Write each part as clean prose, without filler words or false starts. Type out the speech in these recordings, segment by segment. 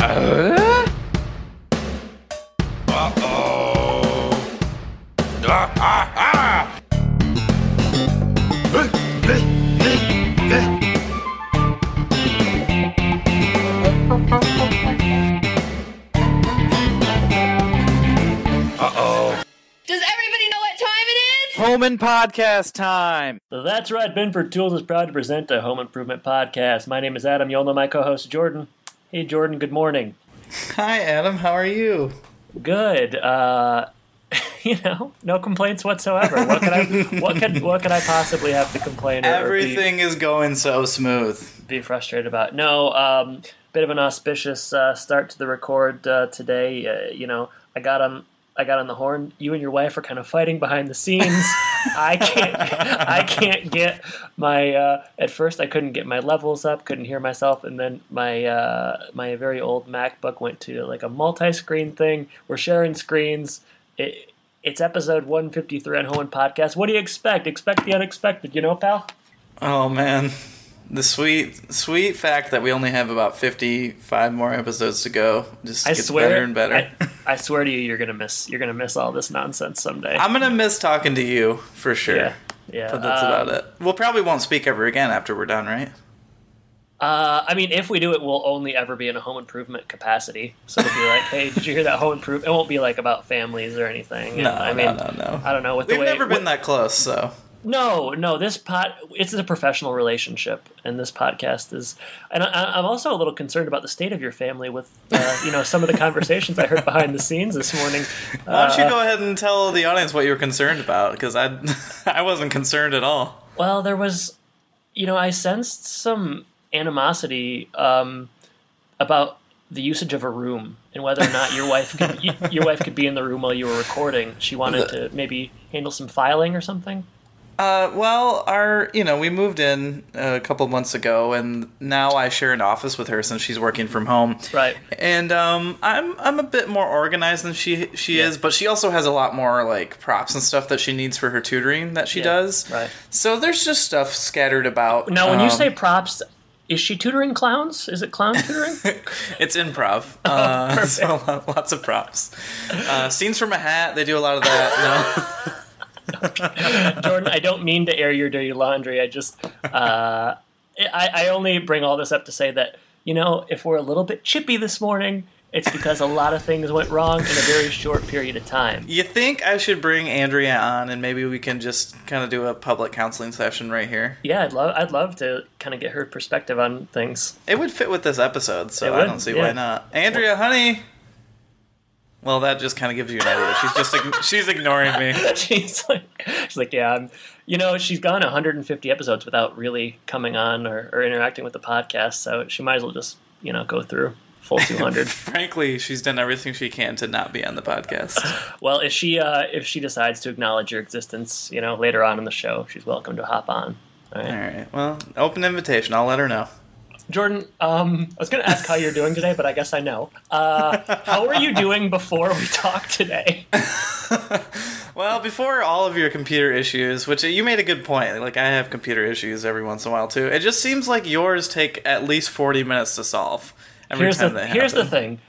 Home and podcast time. That's right. Binford Tools is proud to present a home improvement podcast. My name is Adam. You'll know my co-host Jordan. Hey, Jordan. Good morning. Hi, Adam. How are you? Good. No complaints whatsoever. What could I possibly have to complain? Everything is going so smooth. Be frustrated about? No. Bit of an auspicious start to the record today. I got on the horn. You and your wife are kind of fighting behind the scenes. I can't get my. At first, I couldn't get my levels up. Couldn't hear myself, and then my very old MacBook went to like a multi-screen thing. We're sharing screens. It's episode 153 on Home and Podcast. What do you expect? Expect the unexpected, pal. Oh man. The sweet fact that we only have about 55 more episodes to go just gets better and better. I swear to you, you're gonna miss all this nonsense someday. I'm gonna miss talking to you for sure. Yeah. But that's about it. We'll probably won't speak ever again after we're done, right? If we do it, we'll only ever be in a home improvement capacity. So it'll be like, hey, did you hear that home improvement? It won't be like about families or anything. No. I don't know. We've never been that close, so. No, it's a professional relationship, and this podcast is, and I'm also a little concerned about the state of your family with, some of the conversations I heard behind the scenes this morning. Why don't you go ahead and tell the audience what you were concerned about, because I wasn't concerned at all. Well, there was, I sensed some animosity about the usage of a room and whether or not your wife could be in the room while you were recording. She wanted to maybe handle some filing or something. We moved in a couple of months ago, and now I share an office with her since she's working from home. Right. And I'm a bit more organized than she is, but she also has a lot more like props and stuff that she needs for her tutoring that she does. Right. So there's just stuff scattered about. Now, when you say props, is she tutoring clowns? Is it clown tutoring? It's improv. So lots of props. Scenes from a hat. They do a lot of that. No. Jordan, I don't mean to air your dirty laundry. I just, I only bring all this up to say that, if we're a little bit chippy this morning, it's because a lot of things went wrong in a very short period of time. You think I should bring Andrea on and maybe we can just kind of do a public counseling session right here? Yeah, I'd love to kind of get her perspective on things. It would fit with this episode, so I don't see why not. Andrea, honey. Well, that just kind of gives you an idea. She's ignoring me. she's like, yeah. She's gone 150 episodes without really coming on or interacting with the podcast, so she might as well just, go through full 200. Frankly, she's done everything she can to not be on the podcast. Well, if she decides to acknowledge your existence, later on in the show, she's welcome to hop on. All right. Well, open invitation. I'll let her know. Jordan, I was going to ask how you're doing today, but I guess I know. How were you doing before we talked today? Well, before all of your computer issues, which you made a good point. Like, I have computer issues every once in a while, too. It just seems like yours take at least 40 minutes to solve every time they happen. Here's the thing.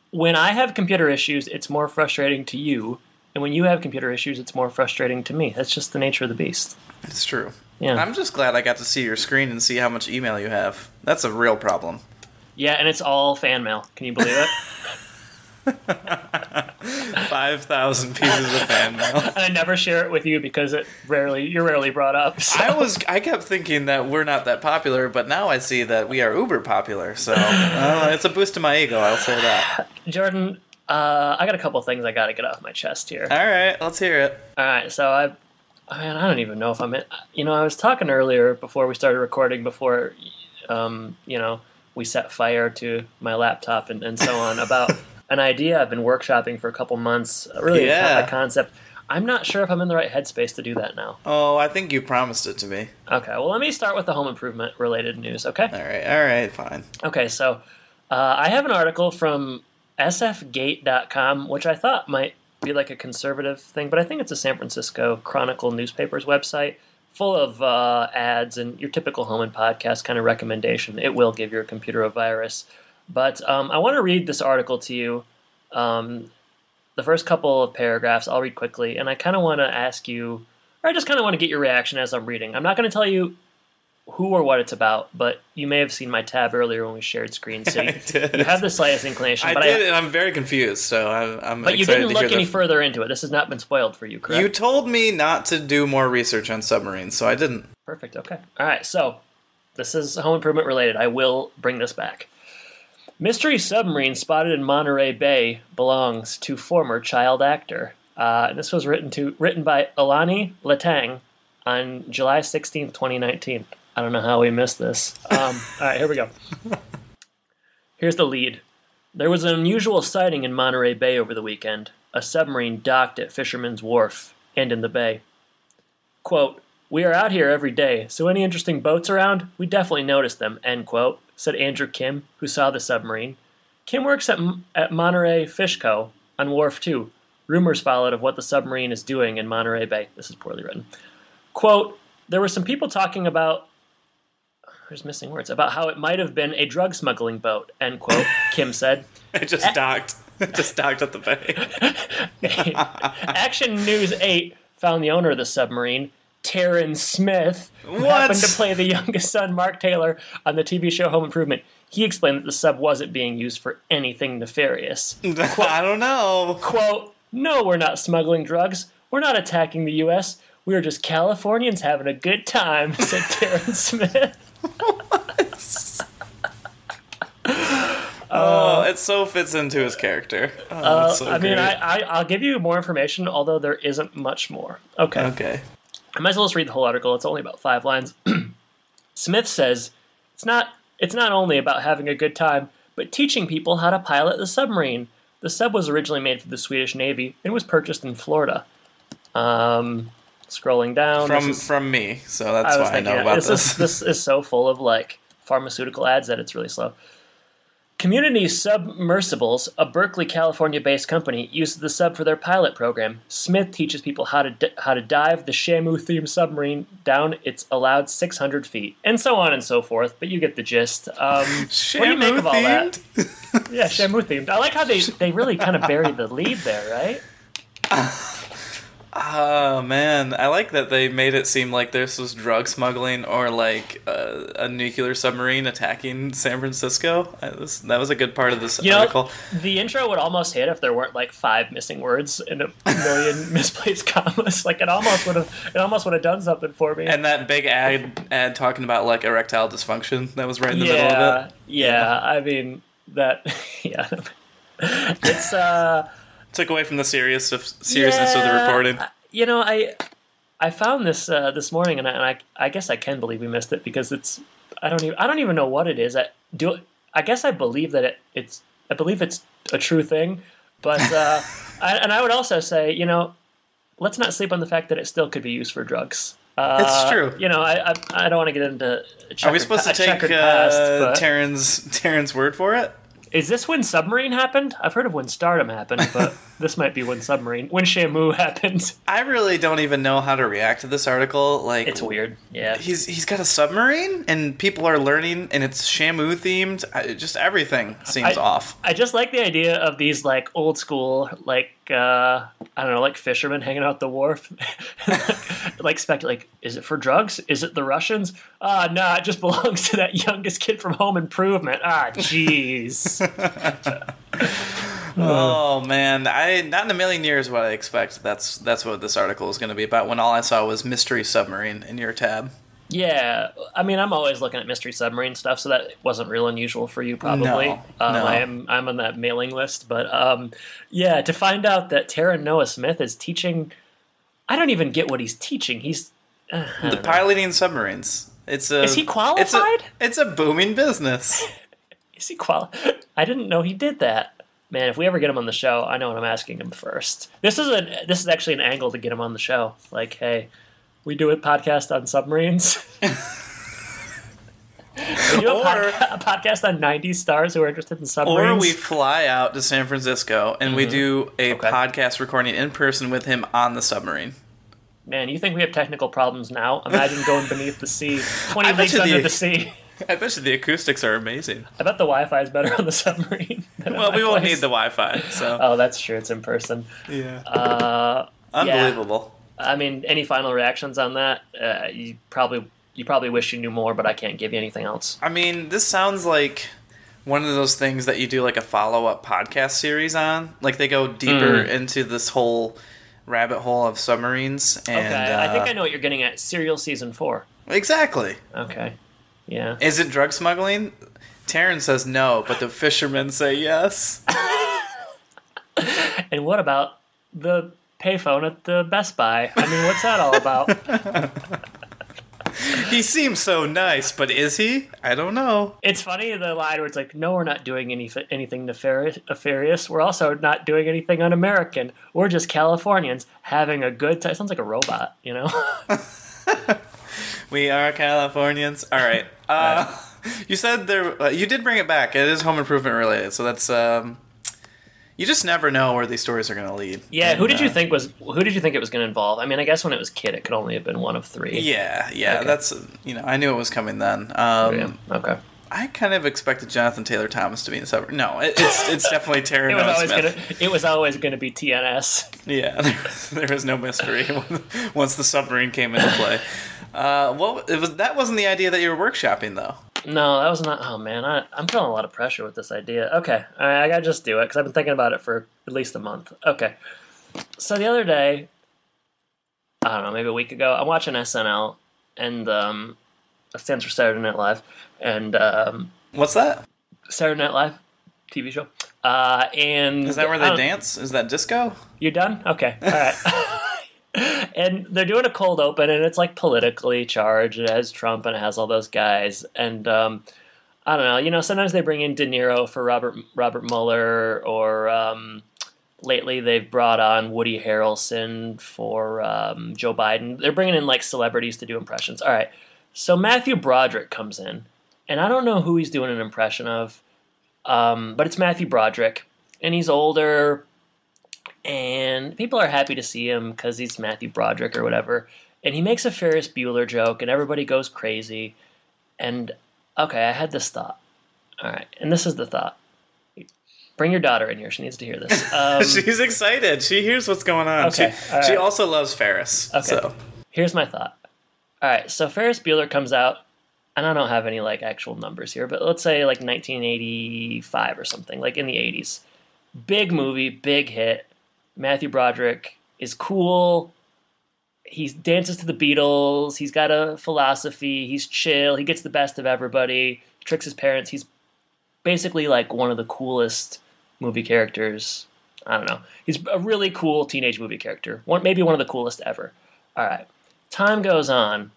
When I have computer issues, it's more frustrating to you. And when you have computer issues, it's more frustrating to me. That's just the nature of the beast. It's true. Yeah. I'm just glad I got to see your screen and see how much email you have. That's a real problem. Yeah, and it's all fan mail. Can you believe it? 5,000 pieces of fan mail. And I never share it with you because you're rarely brought up. So. I kept thinking that we're not that popular, but now I see that we are uber popular. So it's a boost to my ego, I'll say that. Jordan, I got a couple things I got to get off my chest here. All right, let's hear it. All right, so I don't even know if I'm in. I was talking earlier before we started recording, before, we set fire to my laptop and so on, about an idea I've been workshopping for a couple months. Really, a concept. I'm not sure if I'm in the right headspace to do that now. Oh, I think you promised it to me. Okay, well, let me start with the home improvement related news, okay? All right, fine. Okay, so I have an article from sfgate.com, which I thought might be like a conservative thing, but I think it's a San Francisco Chronicle newspaper's website, full of ads and your typical home and podcast kind of recommendation. It will give your computer a virus. But I want to read this article to you. The first couple of paragraphs I'll read quickly, and I kind of want to ask you, or I just kind of want to get your reaction as I'm reading. I'm not going to tell you who or what it's about, but you may have seen my tab earlier when we shared screen, so you have the slightest inclination. I did, and I'm very confused, so I'm but excited you didn't to look hear any further into it. This has not been spoiled for you, correct? You told me not to do more research on submarines, so I didn't. Perfect, okay. All right, so this is home improvement related. I will bring this back. Mystery submarine spotted in Monterey Bay belongs to former child actor. And this was written by Alani Latang on July 16th, 2019. I don't know how we missed this. All right, here we go. Here's the lead. There was an unusual sighting in Monterey Bay over the weekend. A submarine docked at Fisherman's Wharf and in the bay. Quote, "We are out here every day, so any interesting boats around, we definitely notice them," end quote, said Andrew Kim, who saw the submarine. Kim works at Monterey Fish Co. on Wharf 2. Rumors followed of what the submarine is doing in Monterey Bay. This is poorly written. Quote, "There were some people talking about," there's missing words, "about how it might have been a drug smuggling boat," end quote, Kim said. It just docked. It just docked at the bay. Action News 8 found the owner of the submarine, Taryn Smith, who happened to play the youngest son, Mark Taylor, on the TV show Home Improvement. He explained that the sub wasn't being used for anything nefarious. Quote, I don't know. Quote, "No, we're not smuggling drugs. We're not attacking the U.S. We are just Californians having a good time," said Taryn Smith. It so fits into his character. So I mean, I'll give you more information, although there isn't much more. Okay. I might as well just read the whole article. It's only about 5 lines. Smith says, It's not only about having a good time, but teaching people how to pilot the submarine. The sub was originally made for the Swedish Navy and was purchased in Florida. Scrolling down. From me, so that's why I know about this. This is so full of like pharmaceutical ads that it's really slow. Community Submersibles, a Berkeley, California-based company, uses the sub for their pilot program. Smith teaches people how to dive the Shamu-themed submarine down its allowed 600 feet, and so on and so forth. But you get the gist. What do you make of all that? Yeah, Shamu-themed. I like how they really kind of buried the lead there, right? Oh, man. I like that they made it seem like this was drug smuggling or like a nuclear submarine attacking San Francisco. That was a good part of this article. The intro would almost hit if there weren't like 5 missing words and a million misplaced commas. Like it almost would have done something for me. And that big ad talking about like erectile dysfunction that was right in the middle of it. Yeah. I mean, that, yeah. It's, took away from the seriousness of the reporting. You know, I found this this morning, and I guess I can believe we missed it because it's I don't even know what it is. I guess I believe that it's a true thing, but I would also say, you know, let's not sleep on the fact that it still could be used for drugs. It's true. You know, I don't want to get into. Are we supposed to take Taryn's word for it? Is this when Submarine happened? I've heard of when Stardom happened, but this might be when Shamu happened. I really don't even know how to react to this article. Like, it's weird. Yeah, he's got a submarine, and people are learning, and it's Shamu themed. Just everything seems off. I just like the idea of these like old school like I don't know, like fishermen hanging out at the wharf, like speculate. Is it for drugs? Is it the Russians? No, it just belongs to that youngest kid from Home Improvement. Jeez. Oh man, not in a million years would I expect that's what this article is going to be about. When all I saw was mystery submarine in your tab. Yeah, I mean, I'm always looking at mystery submarine stuff, so that wasn't real unusual for you, probably. No. I'm on that mailing list, but yeah, to find out that Taryn Noah Smith is teaching, I don't even get what he's teaching. He's piloting submarines. Is he qualified? It's a booming business. Is he qualified? I didn't know he did that. Man, if we ever get him on the show, I know what I'm asking him first. This is actually an angle to get him on the show. Like, hey, we do a podcast on submarines. We do a podcast on 90s stars who are interested in submarines. Or we fly out to San Francisco and we do a podcast recording in person with him on the submarine. Man, you think we have technical problems now? Imagine going beneath the sea, 20 leagues under the sea. I bet you the acoustics are amazing. I bet the Wi-Fi is better on the submarine. Well, we won't need the Wi-Fi, so. Oh, that's true. It's in person. Yeah. Unbelievable. Yeah. I mean, any final reactions on that? You probably wish you knew more, but I can't give you anything else. I mean, this sounds like one of those things that you do like a follow-up podcast series on. Like they go deeper into this whole rabbit hole of submarines. And, okay, I think I know what you're getting at. Serial Season 4. Exactly. Okay. Yeah. Is it drug smuggling? Taryn says no, but the fishermen say yes. And what about the payphone at the Best Buy? I mean, what's that all about? He seems so nice, but is he? I don't know. It's funny, the line where it's like, no, we're not doing anything nefarious. We're also not doing anything un-American. We're just Californians having a good time. Sounds like a robot, you know? We are Californians. All right. You said you did bring it back. It is home improvement related, so that's you just never know where these stories are going to lead. Yeah, who did you think it was going to involve? I mean, I guess when it was Kid, it could only have been one of three. Yeah, okay. That's I knew it was coming then. Okay. I kind of expected Jonathan Taylor Thomas to be in the submarine. No, it's definitely Taryn Smith. It was always going to be TNS. Yeah, there was no mystery once the submarine came into play. That wasn't the idea that you were workshopping though. No, that was not. Oh man, I'm feeling a lot of pressure with this idea. Okay, all right, I gotta just do it because I've been thinking about it for at least a month. Okay, so the other day, I don't know, maybe a week ago, I'm watching SNL, and it stands for Saturday Night Live, and what's that? Saturday Night Live, TV show. And is that where they dance? Is that disco? You done? Okay, all right. And they're doing a cold open, and it's like politically charged. It has Trump and it has all those guys. And I don't know. Sometimes they bring in De Niro for Robert Mueller, or lately they've brought on Woody Harrelson for Joe Biden. They're bringing in like celebrities to do impressions. All right. So Matthew Broderick comes in, and I don't know who he's doing an impression of, but it's Matthew Broderick, and he's older. And people are happy to see him because he's Matthew Broderick or whatever. And he makes a Ferris Bueller joke, and everybody goes crazy. And, okay, I had this thought. All right, and this is the thought. Bring your daughter in here. She needs to hear this. She's excited. She hears what's going on. Okay, she also loves Ferris. Okay, so. Here's my thought. All right, so Ferris Bueller comes out, and I don't have any, like, actual numbers here, but let's say, like, 1985 or something, like in the 80s. Big movie, big hit. Matthew Broderick is cool. He dances to the Beatles. He's got a philosophy. He's chill. He gets the best of everybody. Tricks his parents. He's basically like one of the coolest movie characters. I don't know. He's a really cool teenage movie character. Maybe one of the coolest ever. All right. Time goes on,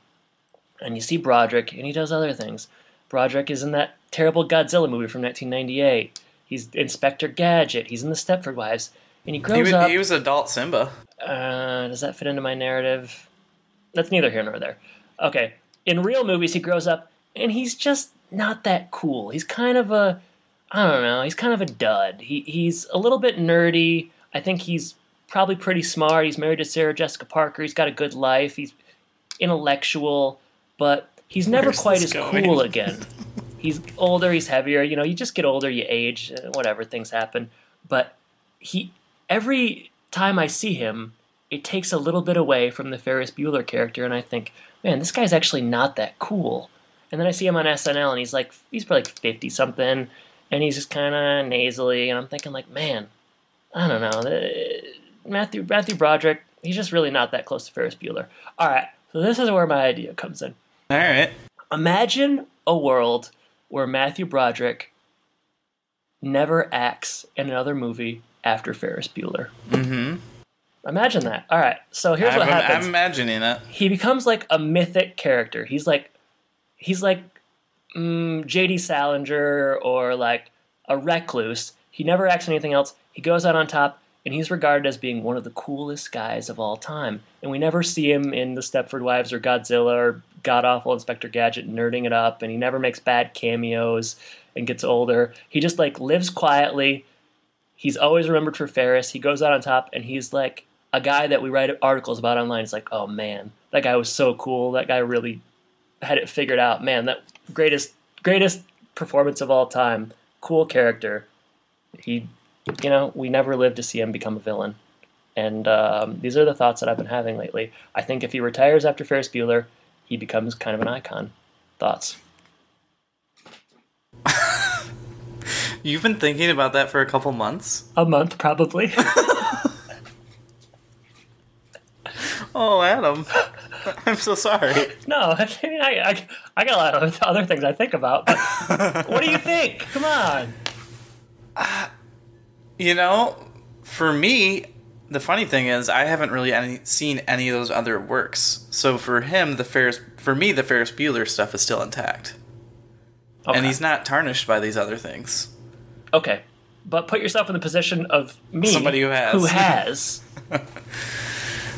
and you see Broderick, and he does other things. Broderick is in that terrible Godzilla movie from 1998. He's Inspector Gadget. He's in the Stepford Wives. And he grows up. He was adult Simba. Does that fit into my narrative? That's neither here nor there. Okay. In real movies, he grows up, and he's just not that cool. He's kind of a, I don't know, he's kind of a dud. He's a little bit nerdy. I think he's probably pretty smart. He's married to Sarah Jessica Parker. He's got a good life. He's intellectual, but he's never quite as cool again. He's older. He's heavier. You just get older, you age, whatever, things happen. But every time I see him, it takes a little bit away from the Ferris Bueller character, and I think, man, this guy's actually not that cool. And then I see him on SNL, and he's probably like 50-something, and he's just kind of nasally, and I'm thinking like, man, I don't know, Matthew Broderick, he's just really not that close to Ferris Bueller. All right, so this is where my idea comes in. All right. Imagine a world where Matthew Broderick never acts in another movie after Ferris Bueller. Mm-hmm. Imagine that. All right, so here's what happens. I'm imagining it. He becomes like a mythic character. He's like J.D. Salinger or like a recluse. He never acts in anything else. He goes out on top, and he's regarded as being one of the coolest guys of all time. And we never see him in the Stepford Wives or Godzilla or god-awful Inspector Gadget nerding it up, and he never makes bad cameos and gets older. He just like lives quietly. He's always remembered for Ferris. He goes out on top, and he's like a guy that we write articles about online. It's like, oh man, that guy was so cool. That guy really had it figured out. Man, that greatest greatest performance of all time. Cool character. He, we never lived to see him become a villain. And these are the thoughts that I've been having lately. I think if he retires after Ferris Bueller, he becomes kind of an icon. Thoughts? You've been thinking about that for a couple months? A month, probably. Oh, Adam. I'm so sorry. No, I got a lot of other things I think about. But what do you think? Come on. For me, the funny thing is I haven't really seen any of those other works. So for him, the Ferris Bueller stuff is still intact. Okay. And he's not tarnished by these other things. Okay. But put yourself in the position of me. Somebody who has.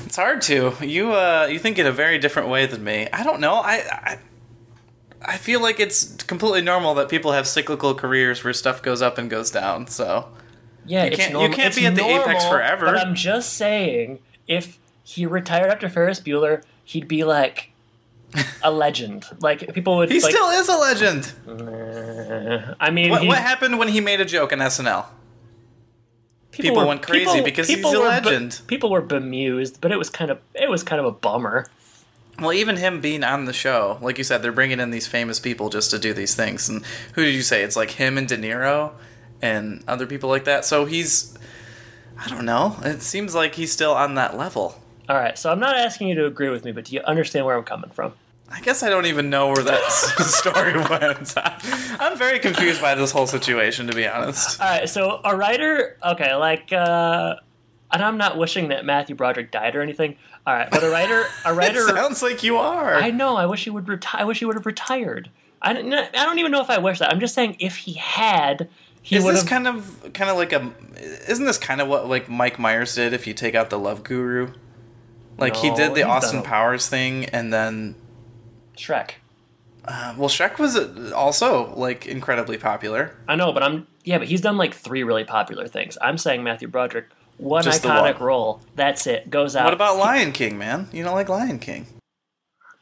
It's hard to. You think in a very different way than me. I don't know. I feel like it's completely normal that people have cyclical careers where stuff goes up and goes down. So yeah, you can't be at the apex forever. But I'm just saying, if he retired after Ferris Bueller, he'd be like a legend. Like people would. He still is a legend. I mean, what happened when he made a joke on SNL? People went crazy because he's a legend. People were bemused, but it was kind of a bummer. Well, even him being on the show, like you said, they're bringing in these famous people just to do these things. And who did you say? It's like him and De Niro and other people like that. So I don't know. It seems like he's still on that level. All right, so I'm not asking you to agree with me, but do you understand where I'm coming from? I guess I don't even know where that story went. I'm very confused by this whole situation, to be honest. All right, so a writer, okay, and I'm not wishing that Matthew Broderick died or anything. All right, but a writer. It sounds like you are. I know. I wish he would I wish he would have retired. I don't even know if I wish that. I'm just saying if he had, he would have. Is this kind of like Isn't this kind of what like Mike Myers did? If you take out the Love Guru, he did the Austin Powers thing, and then Shrek. Well, Shrek was also incredibly popular. I know, but he's done 3 really popular things. I'm saying Matthew Broderick. One just iconic role. That's it. Goes out. What about Lion King, man? You don't like Lion King?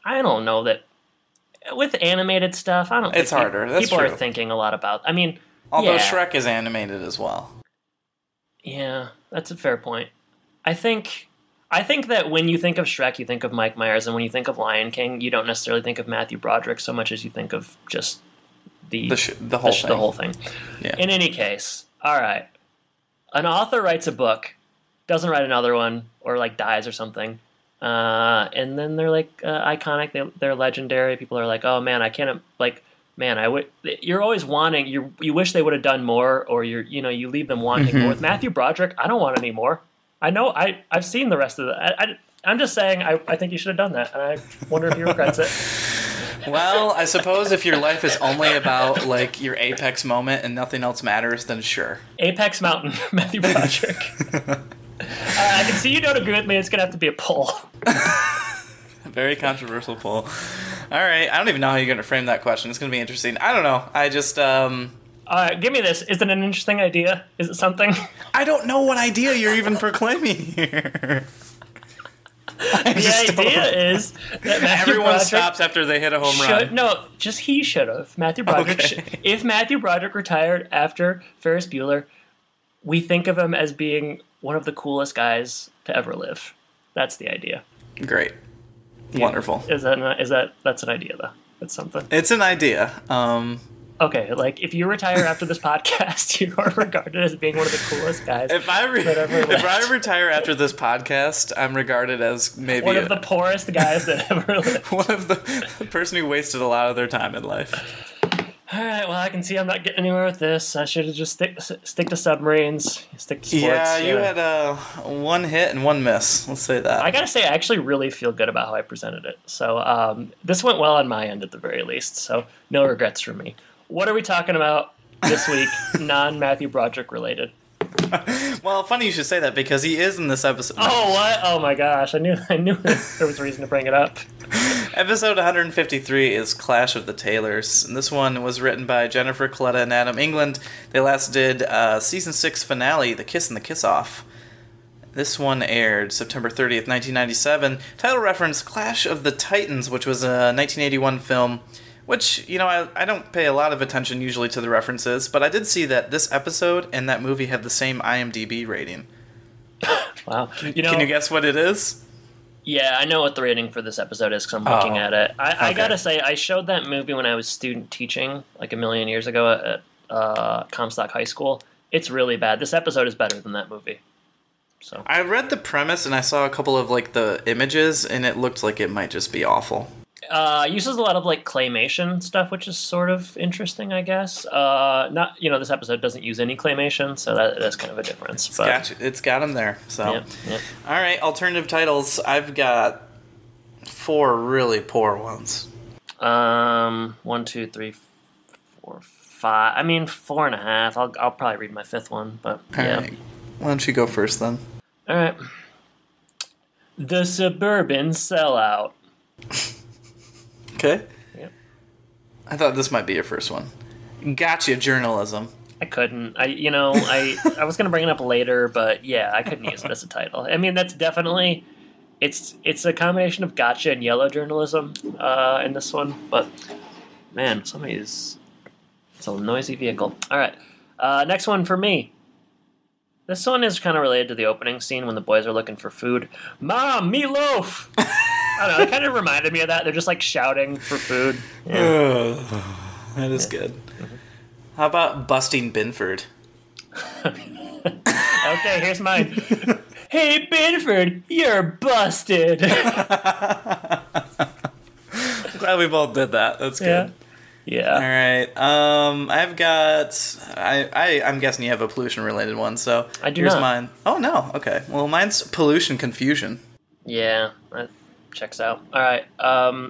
I don't know that. With animated stuff, I don't think it's harder. That's people true. Are thinking a lot about. Although Shrek is animated as well. Yeah, that's a fair point. I think that when you think of Shrek, you think of Mike Myers, and when you think of Lion King, you don't necessarily think of Matthew Broderick so much as you think of just the whole thing. Yeah. In any case, all right. An author writes a book, doesn't write another one, or dies or something, and then they're iconic. They're legendary. People are like, oh man, I can't You're always wanting. You wish they would have done more, or you leave them wanting more. With Matthew Broderick, I don't want any more. I know. I've seen the rest of it. I'm just saying. I think you should have done that, and I wonder if he regrets it. Well, I suppose if your life is only about your apex moment and nothing else matters, then sure. Apex Mountain, Matthew Broderick. I can see you don't agree with me. It's gonna have to be a poll. Very controversial poll. All right, I don't even know how you're gonna frame that question. It's gonna be interesting. I don't know. I just give me this. Is it an interesting idea? Is it something? I don't know what idea you're even proclaiming here. The idea is that Matthew everyone Broderick stops after they hit a home run. No, just he should have. Matthew Broderick. Okay. If Matthew Broderick retired after Ferris Bueller, we think of him as being one of the coolest guys to ever live. That's the idea. Great. Wonderful. That's an idea though. It's something. It's an idea. Okay, if you retire after this podcast, you are regarded as being one of the coolest guys. If I retire after this podcast, I'm regarded as maybe one of the poorest guys that ever lived. One of the person who wasted a lot of their time in life. All right, well, I can see I'm not getting anywhere with this. I should have just stick to submarines, stick to sports. Yeah, you had one hit and one miss. Let's say that. I gotta say, I actually really feel good about how I presented it. So this went well on my end at the very least. So no regrets from me. What are we talking about this week, non-Matthew Broderick related? Well, funny you should say that because he is in this episode. Oh, what? Oh my gosh, I knew there was a reason to bring it up. Episode 153 is Clash of the Taylors, and this one was written by Jennifer Coletta and Adam England. They last did season 6 finale, The Kiss and the Kiss Off. This one aired September 30th, 1997. Title reference, Clash of the Titans, which was a 1981 film Which, I don't pay a lot of attention usually to the references, but I did see that this episode and that movie have the same IMDb rating. Wow. Can you guess what it is? Yeah, I know what the rating for this episode is because I'm looking at it. I gotta say, I showed that movie when I was student teaching, like a million years ago at Comstock High School. It's really bad. This episode is better than that movie. So I read the premise and I saw a couple of like the images, and it looked like it might just be awful. Uses a lot of like claymation stuff, which is sort of interesting, I guess. Not this episode doesn't use any claymation, so that's kind of a difference. It's got them there. So, yeah. All right, alternative titles. I've got 4 really poor ones. 1, 2, 3, 4, 5. I mean 4.5. I'll probably read my 5th one, but yeah. All right. Why don't you go first then? All right. The Suburban Sellout. Okay. Yep. I thought this might be your first one. Gotcha journalism. I couldn't. I was gonna bring it up later, but yeah, I couldn't use it as a title. I mean, that's definitely it's a combination of gotcha and yellow journalism in this one. But man, it's a noisy vehicle. All right, next one for me. This one is kind of related to the opening scene when the boys are looking for food. Mom, meatloaf! I don't know, it kind of reminded me of that. They're just like shouting for food. Yeah. That is good. How about busting Binford? Okay, here's mine. Hey, Binford, you're busted. I'm glad we both did that. That's good. Yeah. All right. I've got. I'm guessing you have a pollution-related one. So I do here's not. mine. Oh no. Okay. Well, mine's pollution confusion. Yeah, that checks out. All right.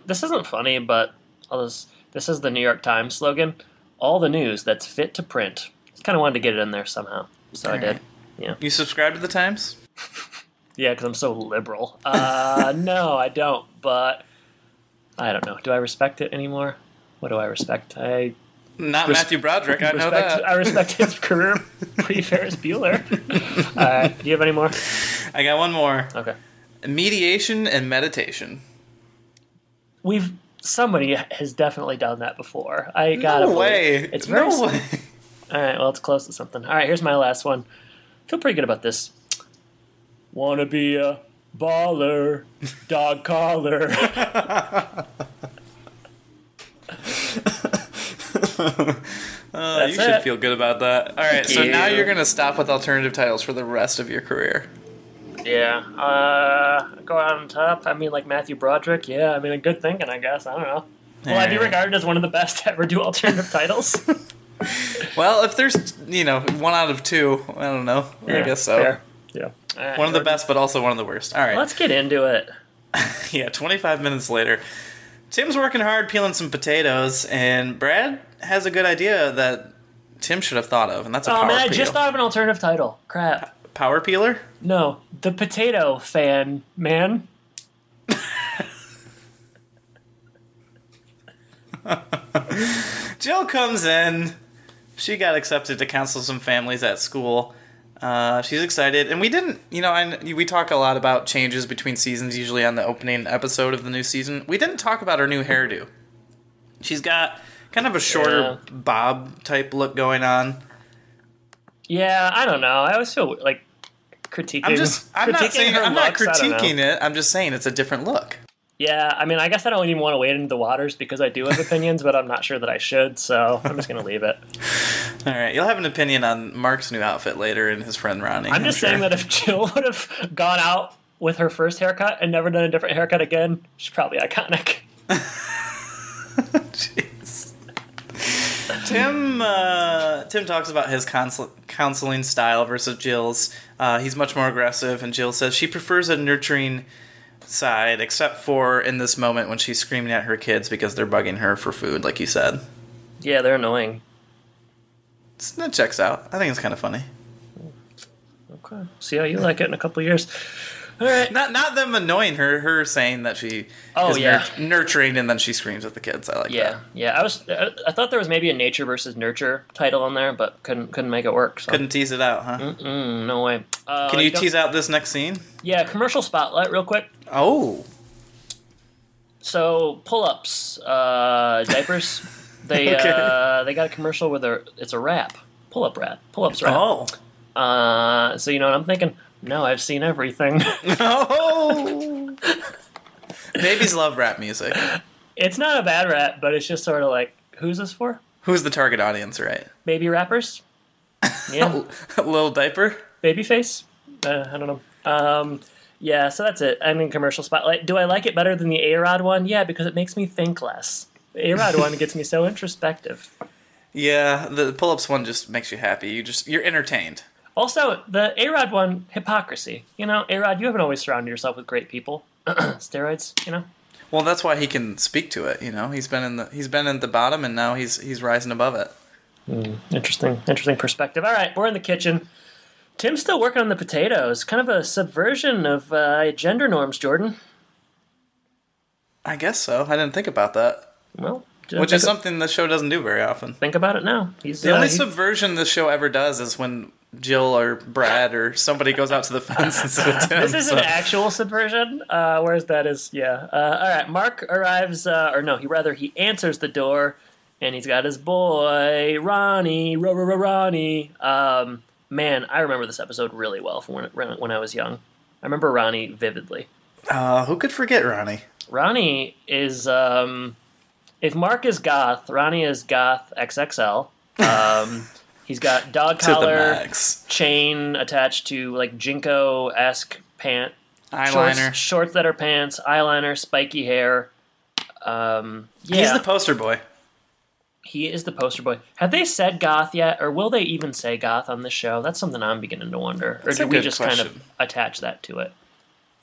This isn't funny, but this is the New York Times slogan: "All the news that's fit to print." I kind of wanted to get it in there somehow, so I did. Yeah. You subscribe to the Times? Yeah, because I'm so liberal. No, I don't. But I don't know. Do I respect it anymore? What do I respect? Matthew Broderick, I know that. I respect his career pre-Ferris Bueller. Do you have any more? I got one more. Okay. Mediation and meditation. Somebody has definitely done that before. I gotta believe. Way. It's very no way. All right, well, it's close to something. All right, here's my last one. I feel pretty good about this. Wanna be a baller, dog collar. You should feel good about that. All right, so now you're going to stop with alternative titles for the rest of your career. Yeah. Go out on top. I mean, like Matthew Broderick. Yeah, I mean, a good thinking, I guess. I don't know. Will I be regarded as one of the best to ever do alternative titles? Well, if there's, 1 out of 2, I don't know. Yeah, I guess so. Fair. Yeah. Right, one of the best, but also one of the worst. All right. Let's get into it. Yeah, 25 minutes later. Tim's working hard peeling some potatoes, and Brad has a good idea that Tim should have thought of, and that's a power peel. Oh, man, I just thought of an alternative title. Crap. Power peeler? No, the potato fan, man. Jill comes in. She got accepted to counsel some families at school. She's excited, and we didn't, we talk a lot about changes between seasons, usually on the opening episode of the new season. We didn't talk about her new hairdo. She's got kind of a shorter bob type look going on. Yeah, I don't know. I always feel like critiquing. I'm not critiquing it. I'm just saying it's a different look. Yeah, I mean, I guess I don't even want to wade into the waters because I do have opinions, but I'm not sure that I should, so I'm just going to leave it. All right, you'll have an opinion on Mark's new outfit later and his friend Ronnie. I'm just saying that if Jill would have gone out with her first haircut and never done a different haircut again, she's probably iconic. Jeez. Tim talks about his counseling style versus Jill's. He's much more aggressive, and Jill says she prefers a nurturing side, except for in this moment when she's screaming at her kids because they're bugging her for food, like you said. Yeah, they're annoying. That checks out. I think it's kind of funny. Okay. See how you like it in a couple years. All right. Not them annoying her. Her saying that she is nurturing and then she screams at the kids. I like that. Yeah. I thought there was maybe a nature versus nurture title in there, but couldn't make it work. So. Couldn't tease it out, huh? No way. Can you tease out this next scene? Yeah, commercial spotlight real quick. Oh. So pull-ups, diapers. They they got a commercial with it's a wrap, pull-ups wrap. Oh. So you know what I'm thinking? No, I've seen everything. Oh. Babies love rap music. It's not a bad rap, but it's just sort of like, who's this for? Who's the target audience, right? Baby rappers? Yeah. Little diaper? Babyface? I don't know. Yeah, so that's it. I'm in commercial spotlight. Do I like it better than the A-Rod one? Yeah, because it makes me think less. The A-Rod one gets me so introspective. Yeah, the pull-ups one just makes you happy. You're entertained. Also, the A-Rod one, hypocrisy. You know, A-Rod, you haven't always surrounded yourself with great people. Steroids, you know? Well, that's why he can speak to it, you know? He's been at the bottom, and now he's rising above it. Interesting perspective. All right, we're in the kitchen. Tim's still working on the potatoes. Kind of a subversion of gender norms, Jordan. I guess so. I didn't think about that. Well, which is something the show doesn't do very often. Think about it now. The only subversion the show ever does is when Jill or Brad or somebody goes out to the fence and says Tim. This is an actual subversion, whereas that is, yeah. All right, Mark arrives, he answers the door, and he's got his boy, Ronnie, Ronnie. Man, I remember this episode really well from when I was young. I remember Ronnie vividly. Who could forget Ronnie? Ronnie is, if Mark is goth, Ronnie is goth XXL. He's got dog collar, chain attached to like Jinko-esque pant, eyeliner, shorts that are pants, eyeliner, spiky hair. He's the poster boy. He is the poster boy. Have they said goth yet, or will they even say goth on this show? That's something I'm beginning to wonder. Or did we just kind of attach that to it?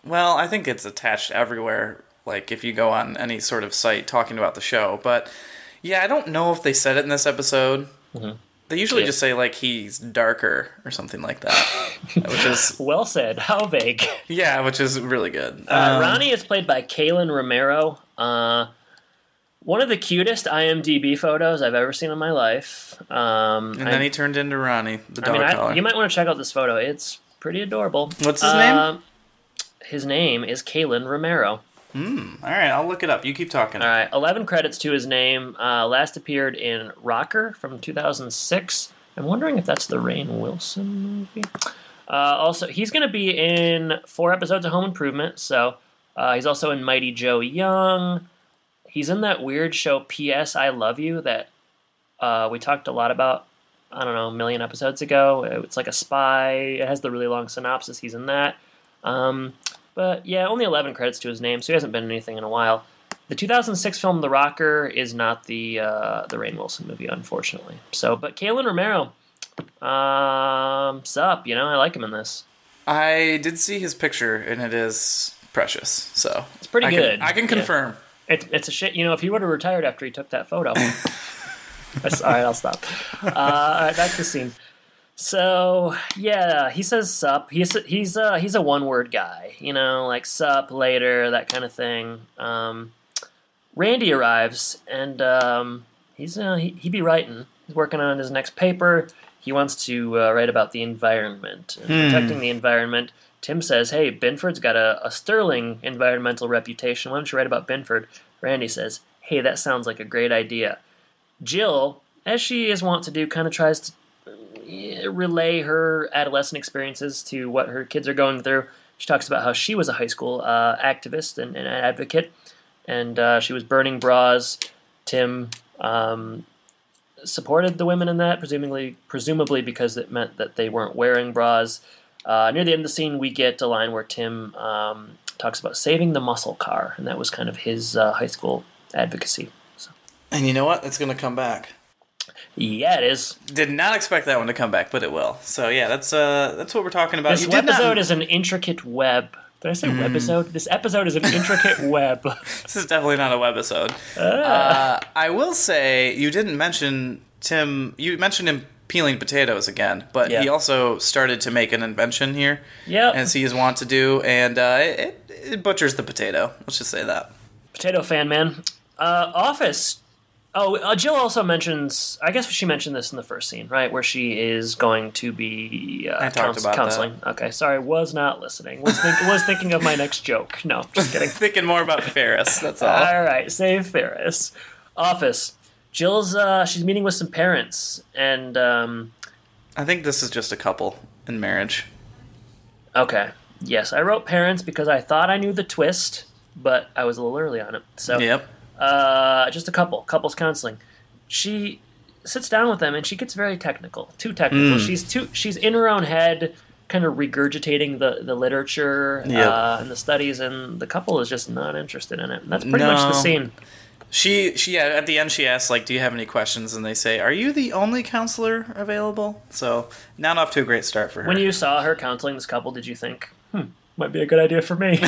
Well, I think it's attached everywhere, like if you go on any sort of site talking about the show. But yeah, I don't know if they said it in this episode. Mm-hmm. They usually just say, like, he's darker or something like that. Which is... Well said. How vague. Yeah, which is really good. Ronnie is played by Kaylin Romero. One of the cutest IMDb photos I've ever seen in my life. And then he turned into Ronnie, the dog collar. You might want to check out this photo. It's pretty adorable. What's his name? His name is Kaylin Romero. All right, I'll look it up. You keep talking. All right, 11 credits to his name. Last appeared in Rocker from 2006. I'm wondering if that's the Rainn Wilson movie. Also, he's going to be in 4 episodes of Home Improvement. So he's also in Mighty Joe Young. He's in that weird show P.S. I Love You that we talked a lot about, I don't know, a million episodes ago. It's like a spy. It has the really long synopsis. He's in that. But yeah, only 11 credits to his name, so he hasn't been in anything in a while. The 2006 film The Rocker is not the Rainn Wilson movie, unfortunately. So, but Kaylin Romero, sup? You know, I like him in this. I did see his picture, and it is precious. So it's pretty good. I can confirm. It's a shit. You know, if he would have retired after he took that photo. All right, I'll stop. All right, back to the scene. So yeah, he says sup. He's a one-word guy, you know, like sup, later, that kind of thing. Randy arrives, and he be writing. He's working on his next paper. He wants to write about the environment and protecting the environment. Tim says, "Hey, Binford's got a sterling environmental reputation. Why don't you write about Binford?" Randy says, "Hey, that sounds like a great idea." Jill, as she is wont to do, kind of tries to relay her adolescent experiences to what her kids are going through. She talks about how she was a high school activist and an advocate, and she was burning bras. Tim supported the women in that, presumably because it meant that they weren't wearing bras. Near the end of the scene, we get a line where Tim talks about saving the muscle car, and that was kind of his high school advocacy. So. And you know what? It's going to come back. Yeah, it is. Did not expect that one to come back, but it will. So yeah, that's what we're talking about. This episode is an intricate web. Did I say webisode? This episode is an intricate web. This is definitely not a webisode. I will say, you didn't mention Tim. You mentioned him peeling potatoes again, but he also started to make an invention here, as he is wont to do, and it butchers the potato. Let's just say that. Potato fan, man. Office. Jill also mentions, I guess she mentioned this in the first scene, right, where she is going to be I talked about counseling. That. Okay, sorry, was not listening. Was thinking of my next joke. No, just kidding. Thinking more about Ferris, that's all. All right, save Ferris. Office. Jill's, she's meeting with some parents, and, I think this is just a couple in marriage. Okay, yes, I wrote parents because I thought I knew the twist, but I was a little early on it, so... Yep. Just a couples counseling. She sits down with them and she gets very technical, too technical. She's in her own head, kind of regurgitating the literature and the studies, and the couple is just not interested in it. And that's pretty much the scene. She at the end she asks, like, do you have any questions? And they say, are you the only counselor available? So not off to a great start for her. When you saw her counseling this couple, did you think, might be a good idea for me?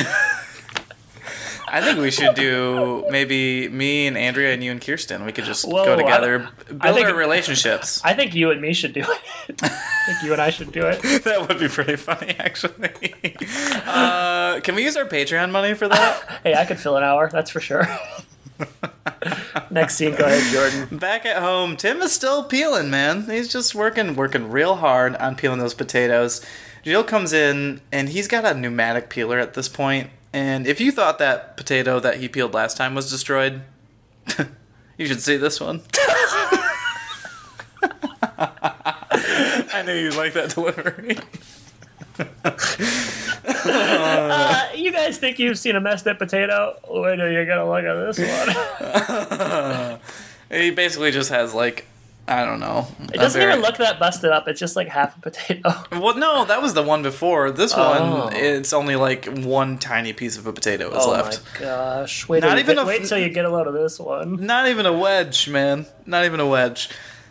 I think we should do maybe me and Andrea and you and Kirsten. We could just go together, build our relationships. I think you and me should do it. I think you and I should do it. That would be pretty funny, actually. Can we use our Patreon money for that? Hey, I could fill an hour, that's for sure. Next scene, go ahead, Jordan. Back at home, Tim is still peeling, man. He's just working real hard on peeling those potatoes. Jill comes in, and he's got a pneumatic peeler at this point. And if you thought that potato that he peeled last time was destroyed, you should see this one. I knew you'd like that delivery. You guys think you've seen a messed up potato? Wait till you get a look at this one. He basically just has, like, I don't know. It doesn't even look that busted up. It's just like half a potato. Well, no, that was the one before. This one, it's only like one tiny piece of a potato is left. Oh my gosh. Wait till you get a load of this one. Not even a wedge, man. Not even a wedge.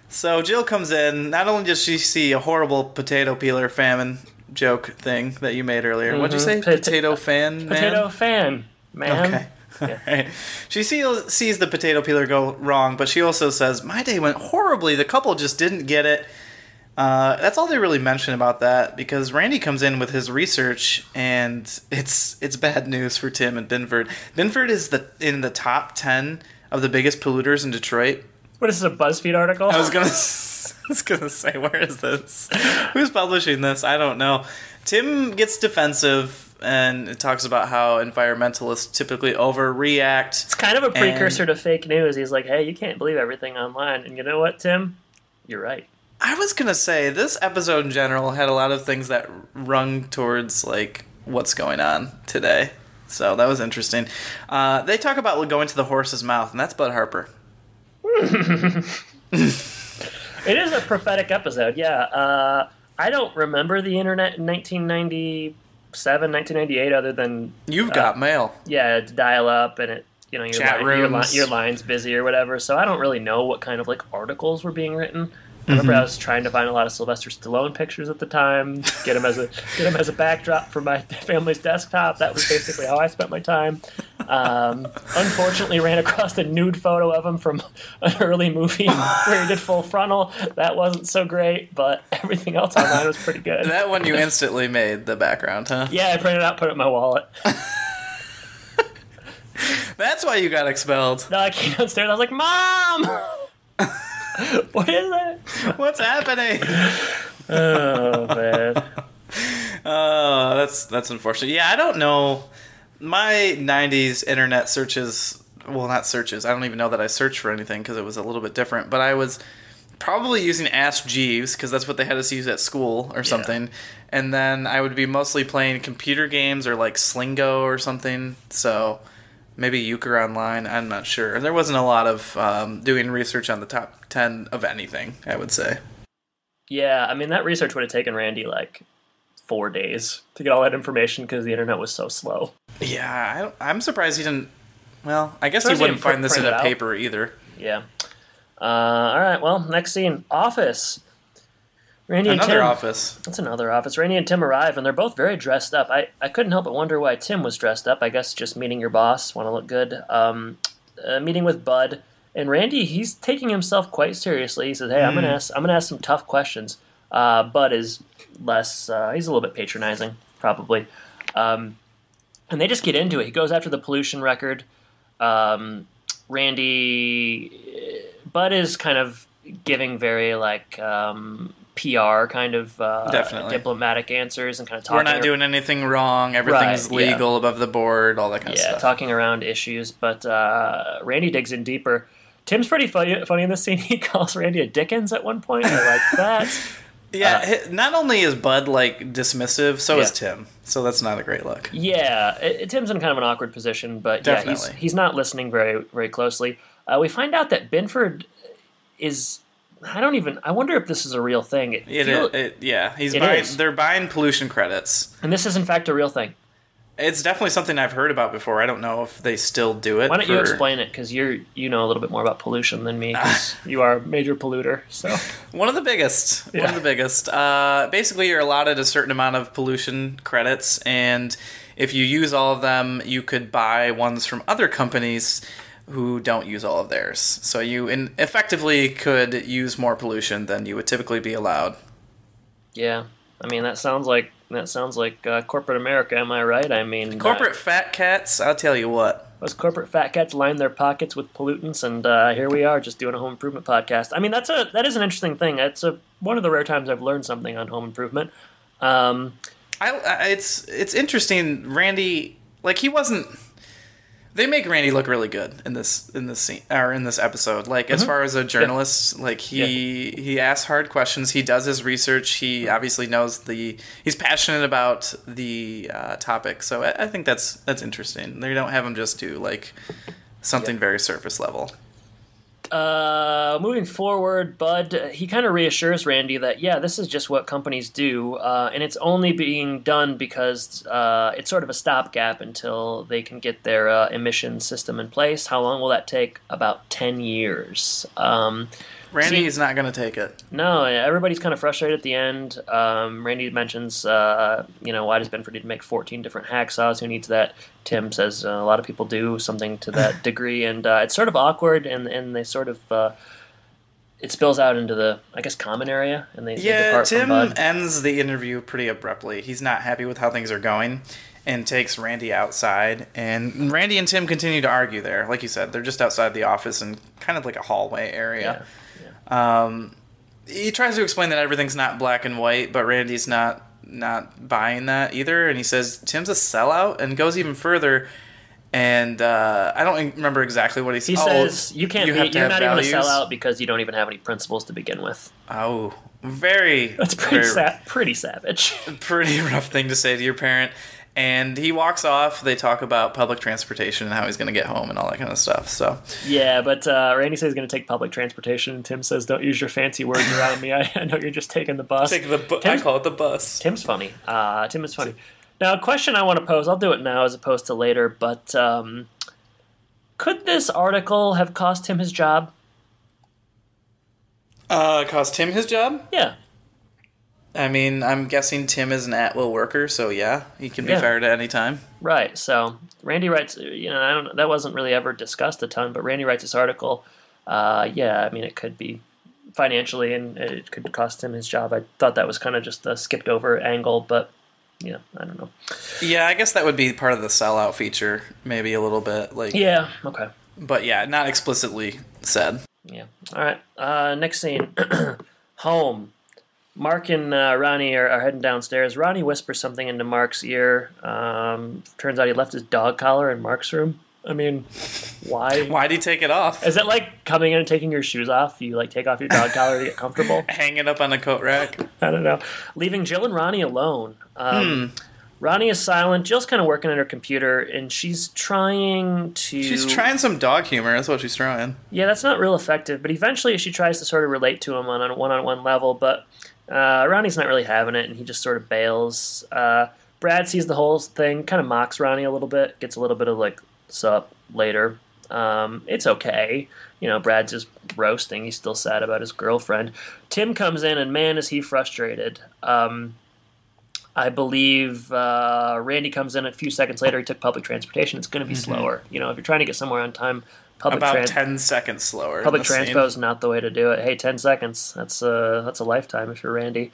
So Jill comes in. Not only does she see a horrible potato peeler famine joke thing that you made earlier. What'd you say? Potato fan, man? Potato fan, man. Okay. Yeah. Right. She sees the potato peeler go wrong, but she also says, my day went horribly. The couple just didn't get it. That's all they really mention about that, because Randy comes in with his research, and it's bad news for Tim and Binford. Binford is in the top 10 of the biggest polluters in Detroit. What is this, a BuzzFeed article? I was gonna say, where is this? Who's publishing this? I don't know. Tim gets defensive, and it talks about how environmentalists typically overreact. It's kind of a precursor to fake news. He's like, hey, you can't believe everything online. And you know what, Tim? You're right. I was going to say, this episode in general had a lot of things that rung towards, like, what's going on today. So that was interesting. They talk about going to the horse's mouth, and that's Bud Harper. It is a prophetic episode, yeah. I don't remember the internet in 1997, 1998, other than... You've got mail. Yeah, it's dial up, and it, you know, your line's busy or whatever, so I don't really know what kind of, like, articles were being written. I remember I was trying to find a lot of Sylvester Stallone pictures at the time, get him as a backdrop for my family's desktop. That was basically how I spent my time. Unfortunately, ran across a nude photo of him from an early movie where he did full frontal. That wasn't so great, but everything else online was pretty good. That one you instantly made the background, huh? Yeah, I printed it out, put it in my wallet. That's why you got expelled. No, I came downstairs. I was like, Mom! What is that? What's happening? Oh, man. Oh, that's unfortunate. Yeah, I don't know. My 90s internet searches, well, not searches. I don't even know that I searched for anything because it was a little bit different. But I was probably using Ask Jeeves because that's what they had us use at school or something. Yeah. And then I would be mostly playing computer games or like Slingo or something. So... maybe Euchre Online, I'm not sure. There wasn't a lot of doing research on the top 10 of anything, I would say. Yeah, I mean, that research would have taken Randy, like, 4 days to get all that information because the internet was so slow. Yeah, I'm surprised he didn't... Well, I guess he wouldn't find this in a paper either. Yeah. All right, well, next scene. Office. Randy and another Tim, office. That's another office. Randy and Tim arrive, and they're both very dressed up. I couldn't help but wonder why Tim was dressed up. I guess just meeting your boss, want to look good. Meeting with Bud, and Randy, he's taking himself quite seriously. He says, "Hey, I'm gonna ask some tough questions." Bud is less. He's a little bit patronizing, probably. And they just get into it. He goes after the pollution record. Randy Bud is kind of giving very like PR kind of diplomatic answers and kind of talking. We're not doing anything wrong. Everything's legal, above the board, all that kind of stuff. Yeah, talking around issues. But Randy digs in deeper. Tim's pretty funny in this scene. He calls Randy a Dickens at one point. I like that. Yeah, not only is Bud like dismissive, so is Tim. So that's not a great look. Yeah, Tim's in kind of an awkward position, but definitely. He's not listening very, very closely. We find out that Binford is. I wonder if this is a real thing. They're buying pollution credits, and this is in fact a real thing. It's definitely something I've heard about before. I don't know if they still do it. Why don't you explain it? Because you know a little bit more about pollution than me. Because you are a major polluter. So one of the biggest. Basically, you're allotted a certain amount of pollution credits, and if you use all of them, you could buy ones from other companies who don't use all of theirs. So you effectively could use more pollution than you would typically be allowed. Yeah, I mean that sounds like corporate America. Am I right? I mean, corporate fat cats. I'll tell you what. Those corporate fat cats line their pockets with pollutants, and here we are just doing a home improvement podcast. I mean, that is an interesting thing. It's one of the rare times I've learned something on home improvement. It's interesting. Randy, like he wasn't. They make Randy look really good in this scene or in this episode. Like as far as a journalist, like he asks hard questions. He does his research. He obviously knows he's passionate about the topic. So I think that's interesting. They don't have him just do like something very surface level. Moving forward, Bud, he kind of reassures Randy that, this is just what companies do, and it's only being done because it's sort of a stopgap until they can get their emission system in place. How long will that take? About 10 years. Randy is not going to take it. No, everybody's kind of frustrated at the end. Randy mentions, why does Benford need to make 14 different hacksaws? Who needs that? Tim says a lot of people do something to that degree, and it's sort of awkward, and they sort of it spills out into the, I guess, common area, and they depart Tim from Bud. Ends the interview pretty abruptly. He's not happy with how things are going, and takes Randy outside, and Randy and Tim continue to argue there. Like you said, they're just outside the office in kind of like a hallway area. He tries to explain that everything's not black and white, but Randy's not buying that either, and he says Tim's a sellout, and goes even further. And I don't remember exactly what he says. He says you're not even a sellout because you don't even have any principles to begin with. Oh, that's pretty savage. Pretty rough thing to say to your parent. And he walks off. They talk about public transportation and how he's going to get home and all that kind of stuff. So yeah, but Randy says he's going to take public transportation, and Tim says, "Don't use your fancy words around me. I know you're just taking the bus." I call it the bus. Tim's funny. Tim is funny. Now, a question I want to pose. I'll do it now as opposed to later. But could this article have cost him his job? Cost him his job? Yeah. I mean, I'm guessing Tim is an at-will worker, so he can be fired at any time. Right. So Randy writes. That wasn't really ever discussed a ton, but Randy writes this article. I mean, it could be financially, and it could cost him his job. I thought that was kind of just a skipped over angle, but I don't know. Yeah, I guess that would be part of the sellout feature, maybe a little bit. Like. Yeah. Okay. But not explicitly said. Yeah. All right. Next scene. Home. Mark and Ronnie are heading downstairs. Ronnie whispers something into Mark's ear. Turns out he left his dog collar in Mark's room. I mean, why? Why'd he take it off? Is it like coming in and taking your shoes off? You like take off your dog collar to get comfortable? Hang it up on a coat rack? I don't know. Leaving Jill and Ronnie alone. Ronnie is silent. Jill's kind of working on her computer, and she's trying some dog humor. That's what she's trying. Yeah, that's not real effective, but eventually she tries to sort of relate to him on a one-on-one level, but Ronnie's not really having it, and he just sort of bails. Brad sees the whole thing, kind of mocks Ronnie a little bit, gets a little bit of like, sup, later. It's okay. Brad's just roasting. He's still sad about his girlfriend. Tim comes in, and man, is he frustrated. I believe Randy comes in a few seconds later. He took public transportation. It's going to be slower. If you're trying to get somewhere on time, about 10 seckles slower. Public transpo is not the way to do it. Hey, 10 seconds. That's a lifetime if you're Randy.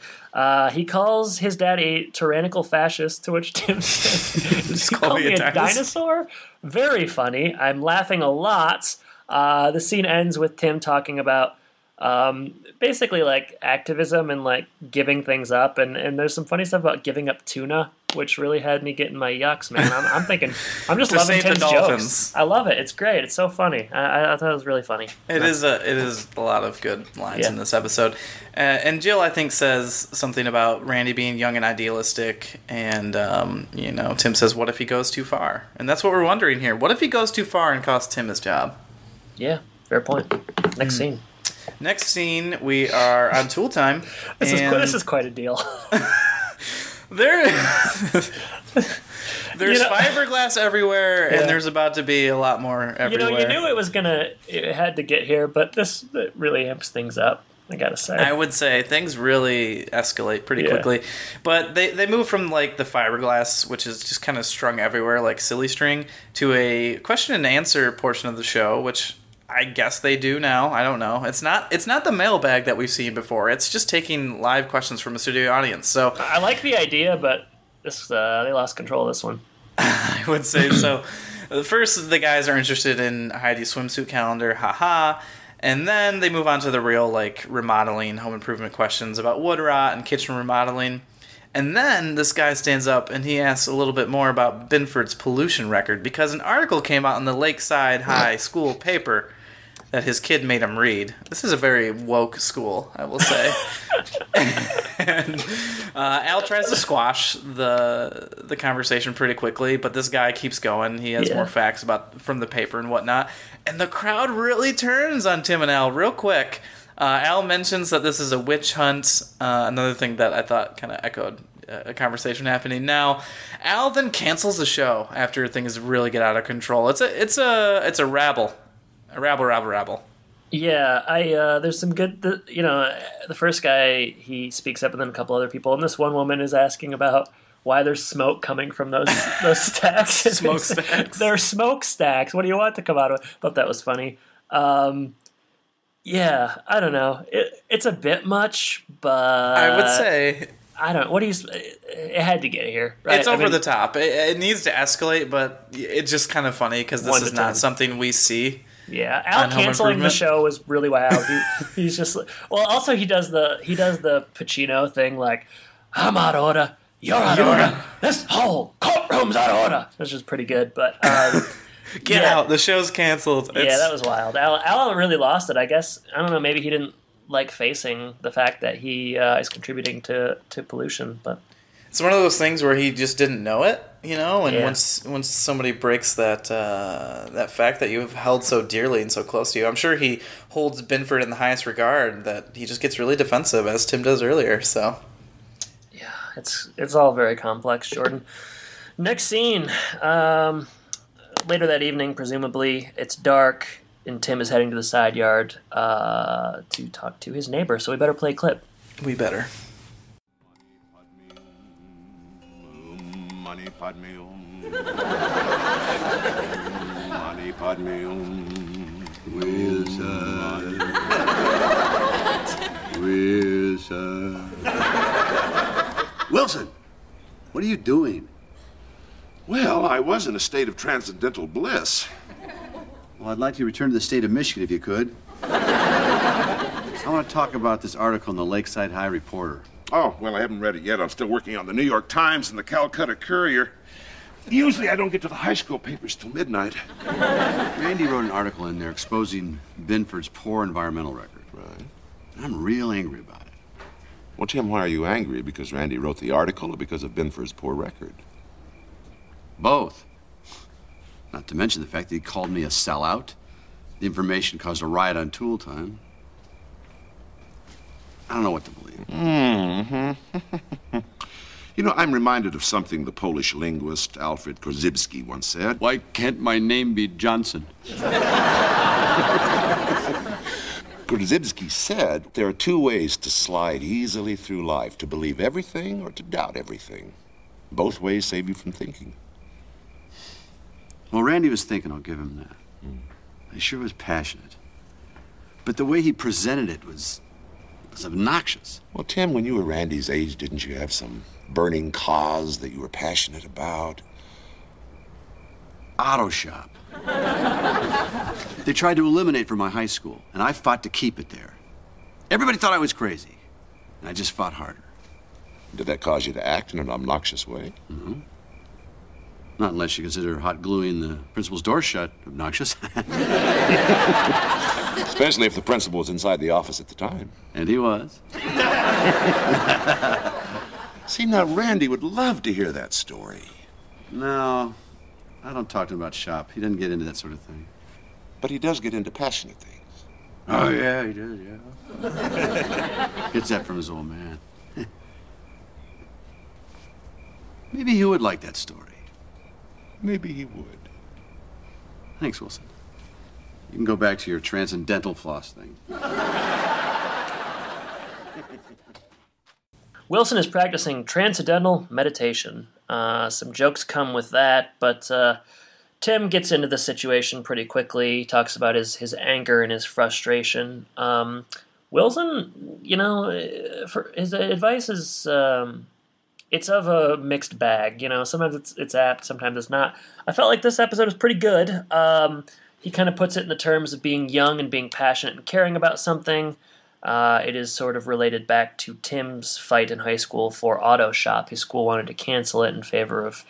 He calls his dad a tyrannical fascist, to which Tim says, "Did you call me a dinosaur?" Very funny. I'm laughing a lot. The scene ends with Tim talking about basically like activism and like giving things up, and there's some funny stuff about giving up tuna, which really had me getting my yucks, man. I'm thinking, I'm just loving Tim's jokes. I love it. It's great. It's so funny. I thought it was really funny. It is a lot of good lines in this episode. And Jill, I think, says something about Randy being young and idealistic, and Tim says, "What if he goes too far?" And that's what we're wondering here. What if he goes too far and costs Tim his job? Yeah, fair point. Next scene. Next scene, we are on Tool Time. This is quite a deal. There's fiberglass everywhere, and there's about to be a lot more everywhere. You knew it had to get here, but this really amps things up, I gotta say. I would say things really escalate pretty quickly. But they move from like the fiberglass, which is just kind of strung everywhere like silly string, to a question and answer portion of the show, which I guess they do now. I don't know. It's not the mailbag that we've seen before. It's just taking live questions from a studio audience. So I like the idea, but they lost control of this one. I would say so. First, the guys are interested in Heidi's swimsuit calendar, haha, and then they move on to the real like remodeling, home improvement questions about wood rot and kitchen remodeling. And then this guy stands up and he asks a little bit more about Binford's pollution record, because an article came out in the Lakeside High School paper that his kid made him read. This is a very woke school, I will say. And Al tries to squash the conversation pretty quickly, but this guy keeps going. He has more facts from the paper and whatnot. And the crowd really turns on Tim and Al real quick. Al mentions that this is a witch hunt, another thing that I thought kind of echoed a conversation happening now. Al then cancels the show after things really get out of control. It's a rabble. A rabble. Yeah, there's some good, the first guy, he speaks up, and then a couple other people, and this one woman is asking about why there's smoke coming from those stacks. Smokestacks. They're smokestacks. What do you want to come out of? Thought that was funny. Yeah, I don't know. It's a bit much, but I would say I don't. It had to get here. Right? It's over the top. It needs to escalate, but it's just kind of funny because this is not something we see. Yeah, Al canceling the show was really wild. He's just also he does the Pacino thing, like, I'm out of order, you're out of order, this whole courtroom's out of order. Which is pretty good, but get out. The show's canceled. Yeah, that was wild. Al really lost it. I guess, I don't know. Maybe he didn't like facing the fact that he is contributing to pollution, but it's one of those things where he just didn't know it, And once somebody breaks that fact that you've held so dearly and so close to you, I'm sure he holds Binford in the highest regard. That he just gets really defensive, as Tim does earlier. So yeah, it's all very complex, Jordan. Next scene, later that evening, presumably it's dark, and Tim is heading to the side yard to talk to his neighbor. So we better play a clip. We better. Money Padme Wilson, what are you doing? Well, I was in a state of transcendental bliss. Well, I'd like you to return to the state of Michigan if you could. I want to talk about this article in the Lakeside High Reporter. Oh, well, I haven't read it yet. I'm still working on the New York Times and the Calcutta Courier. Usually I don't get to the high school papers till midnight. Randy wrote an article in there exposing Binford's poor environmental record. Right. I'm real angry about it. Well, Tim, why are you angry? Because Randy wrote the article or because of Binford's poor record? Both. Not to mention the fact that he called me a sellout. The information caused a riot on Tool Time. I don't know what to believe. Mm-hmm. I'm reminded of something the Polish linguist Alfred Korzybski once said. Why can't my name be Johnson? Korzybski said there are two ways to slide easily through life: to believe everything or to doubt everything. Both ways save you from thinking. Well, Randy was thinking, I'll give him that. He sure was passionate. But the way he presented it was obnoxious. Well, Tim, when you were Randy's age, didn't you have some burning cause that you were passionate about? Auto shop. They tried to eliminate from my high school, and I fought to keep it there. Everybody thought I was crazy, and I just fought harder. Did that cause you to act in an obnoxious way? Mm-hmm. Not unless you consider hot gluing the principal's door shut obnoxious. Especially if the principal was inside the office at the time. And he was. See, now, Randy would love to hear that story. No, I don't talk to him about shop. He doesn't get into that sort of thing. But he does get into passionate things. Oh, yeah, he does, yeah. Gets that from his old man. Maybe he would like that story. Maybe he would. Thanks, Wilson. You can go back to your transcendental floss thing. Wilson is practicing transcendental meditation. Some jokes come with that, but Tim gets into the situation pretty quickly. He talks about his anger and his frustration. Wilson, for his advice is it's of a mixed bag. Sometimes it's apt, sometimes it's not. I felt like this episode was pretty good. He kind of puts it in the terms of being young and being passionate and caring about something. It is sort of related back to Tim's fight in high school for auto shop. His school wanted to cancel it in favor of,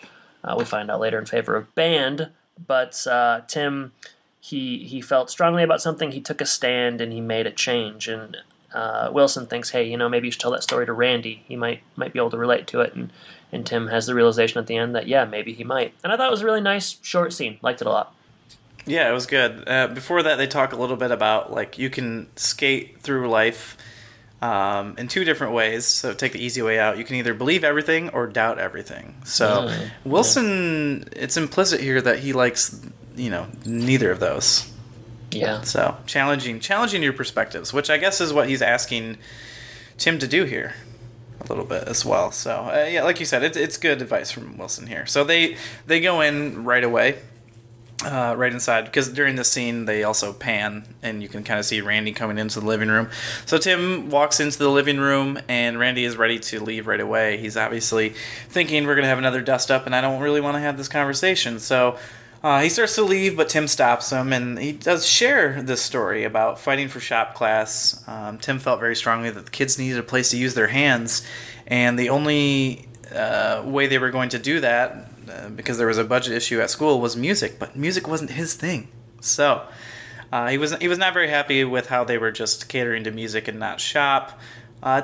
we find out later, in favor of band. But Tim, he felt strongly about something. He took a stand and he made a change. And Wilson thinks, hey, maybe you should tell that story to Randy. He might be able to relate to it. And Tim has the realization at the end that, yeah, maybe he might. And I thought it was a really nice, short scene. Liked it a lot. Yeah, it was good. Before that, they talk a little bit about, you can skate through life in two different ways. So take the easy way out. You can either believe everything or doubt everything. So Wilson, it's implicit here that he likes, neither of those. Yeah. So challenging your perspectives, which I guess is what he's asking Tim to do here a little bit as well. So, like you said, it's good advice from Wilson here. So they go in right away. Right inside, because during this scene they also pan and you can kind of see Randy coming into the living room. So Tim walks into the living room and Randy is ready to leave right away. He's obviously thinking we're going to have another dust up and I don't really want to have this conversation. So he starts to leave, but Tim stops him and he does share this story about fighting for shop class. Tim felt very strongly that the kids needed a place to use their hands, and the only way they were going to do that, because there was a budget issue at school, was music, but music wasn't his thing. So he was not very happy with how they were just catering to music and not shop.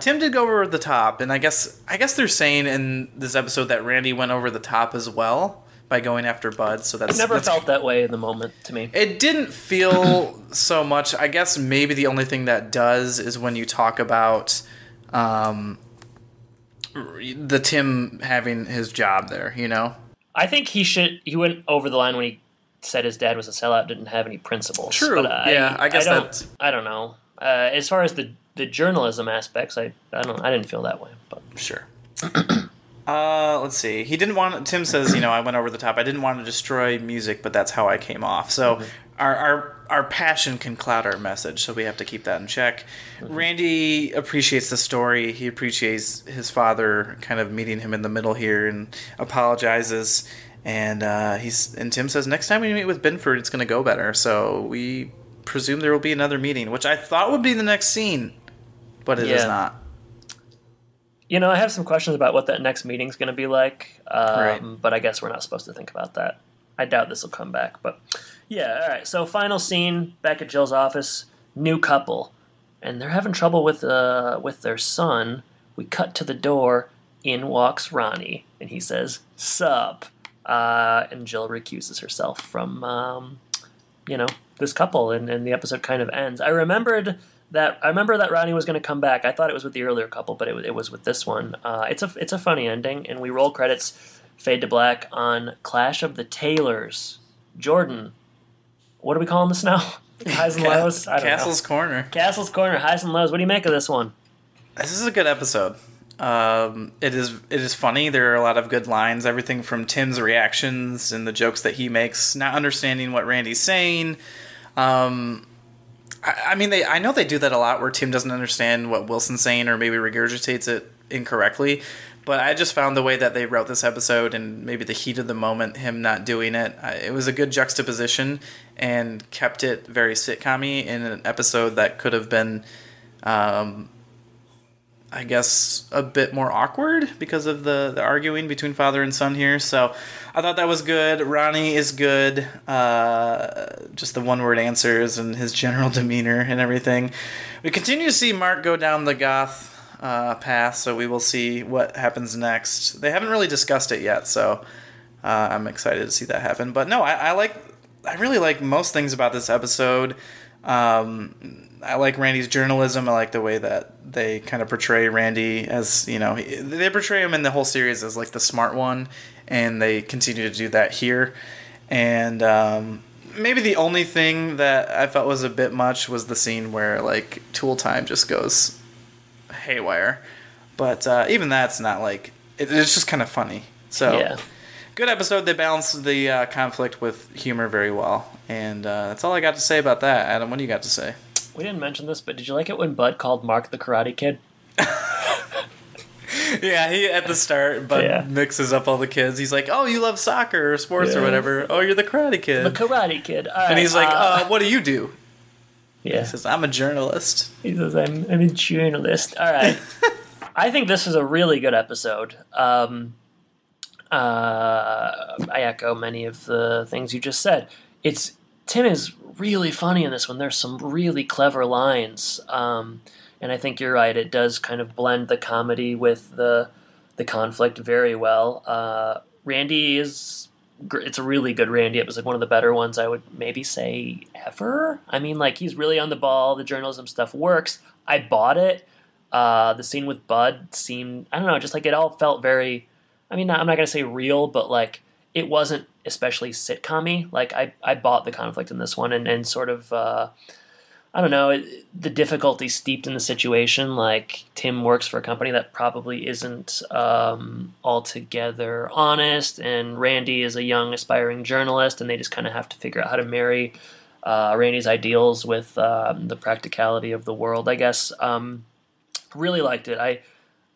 Tim did go over the top, and I guess they're saying in this episode that Randy went over the top as well by going after Bud. So that's never felt that way in the moment to me. It didn't feel so much. I guess maybe the only thing that does is when you talk about the Tim having his job there, I think he went over the line when he said his dad was a sellout, didn't have any principles. True. But I guess that's... I don't know. As far as the journalism aspects, I didn't feel that way. But sure. Let's see. He didn't want... Tim says, I went over the top. I didn't want to destroy music, but that's how I came off. So our passion can cloud our message, so we have to keep that in check. Randy appreciates the story. He appreciates his father kind of meeting him in the middle here and apologizes. And Tim says, next time we meet with Binford, it's going to go better. So we presume there will be another meeting, which I thought would be the next scene, but it is not. I have some questions about what that next meeting's going to be like, right. But I guess we're not supposed to think about that. I doubt this will come back, but yeah, all right. So final scene, back at Jill's office, new couple, and they're having trouble with their son. We cut to the door, in walks Ronnie, and he says, "Sup," and Jill recuses herself from, this couple, and the episode kind of ends. I remember that Ronnie was going to come back. I thought it was with the earlier couple, but it was with this one. It's a funny ending, and we roll credits, fade to black on Clash of the Taylors. Jordan, what are we calling this now? Highs and lows? I don't Castle's know. Corner. Castle's Corner, highs and lows. What do you make of this one? This is a good episode. It is funny. There are a lot of good lines. Everything from Tim's reactions and the jokes that he makes, not understanding what Randy's saying. I know they do that a lot where Tim doesn't understand what Wilson's saying or maybe regurgitates it incorrectly. But I just found the way that they wrote this episode and maybe the heat of the moment, him not doing it, it was a good juxtaposition and kept it very sitcom-y in an episode that could have been, I guess, a bit more awkward because of the arguing between father and son here. So I thought that was good. Ronnie is good. Just the one-word answers and his general demeanor and everything. We continue to see Mark go down the goth path, so we will see what happens next. They haven't really discussed it yet, so I'm excited to see that happen. But no, I really like most things about this episode. I like Randy's journalism. I like the way that they kind of portray Randy as, you know, they portray him in the whole series as like the smart one, and they continue to do that here. And maybe the only thing that I felt was a bit much was the scene where like Tool Time just goes haywire. But even that's not like, it's just kind of funny. So yeah. Good episode. They balanced the conflict with humor very well. And that's all I got to say about that. Adam, what do you got to say? We didn't mention this, but did you like it when Bud called Mark the Karate Kid? Yeah, he at the start, Bud mixes up all the kids. He's like, "Oh, you love soccer or sports or whatever. Oh, you're the Karate Kid." The Karate Kid. All right, and he's like, "What do you do?" Yeah, he says, "I'm a journalist." He says, "I'm a journalist." All right. I think this is a really good episode. I echo many of the things you just said. Tim is really funny in this one. There's some really clever lines, and I think you're right. It does kind of blend the comedy with the conflict very well. Randy it's a really good Randy. It was like one of the better ones I would maybe say ever. I mean, like, he's really on the ball. The journalism stuff works. I bought it. The scene with Bud seemed, I don't know, just like it all felt very, I mean, I'm not going to say real, but like it wasn't especially sitcom-y. Like I bought the conflict in this one and sort of, I don't know, the difficulty steeped in the situation. Like, Tim works for a company that probably isn't altogether honest, and Randy is a young aspiring journalist, and they just kind of have to figure out how to marry Randy's ideals with the practicality of the world, I guess. Really liked it.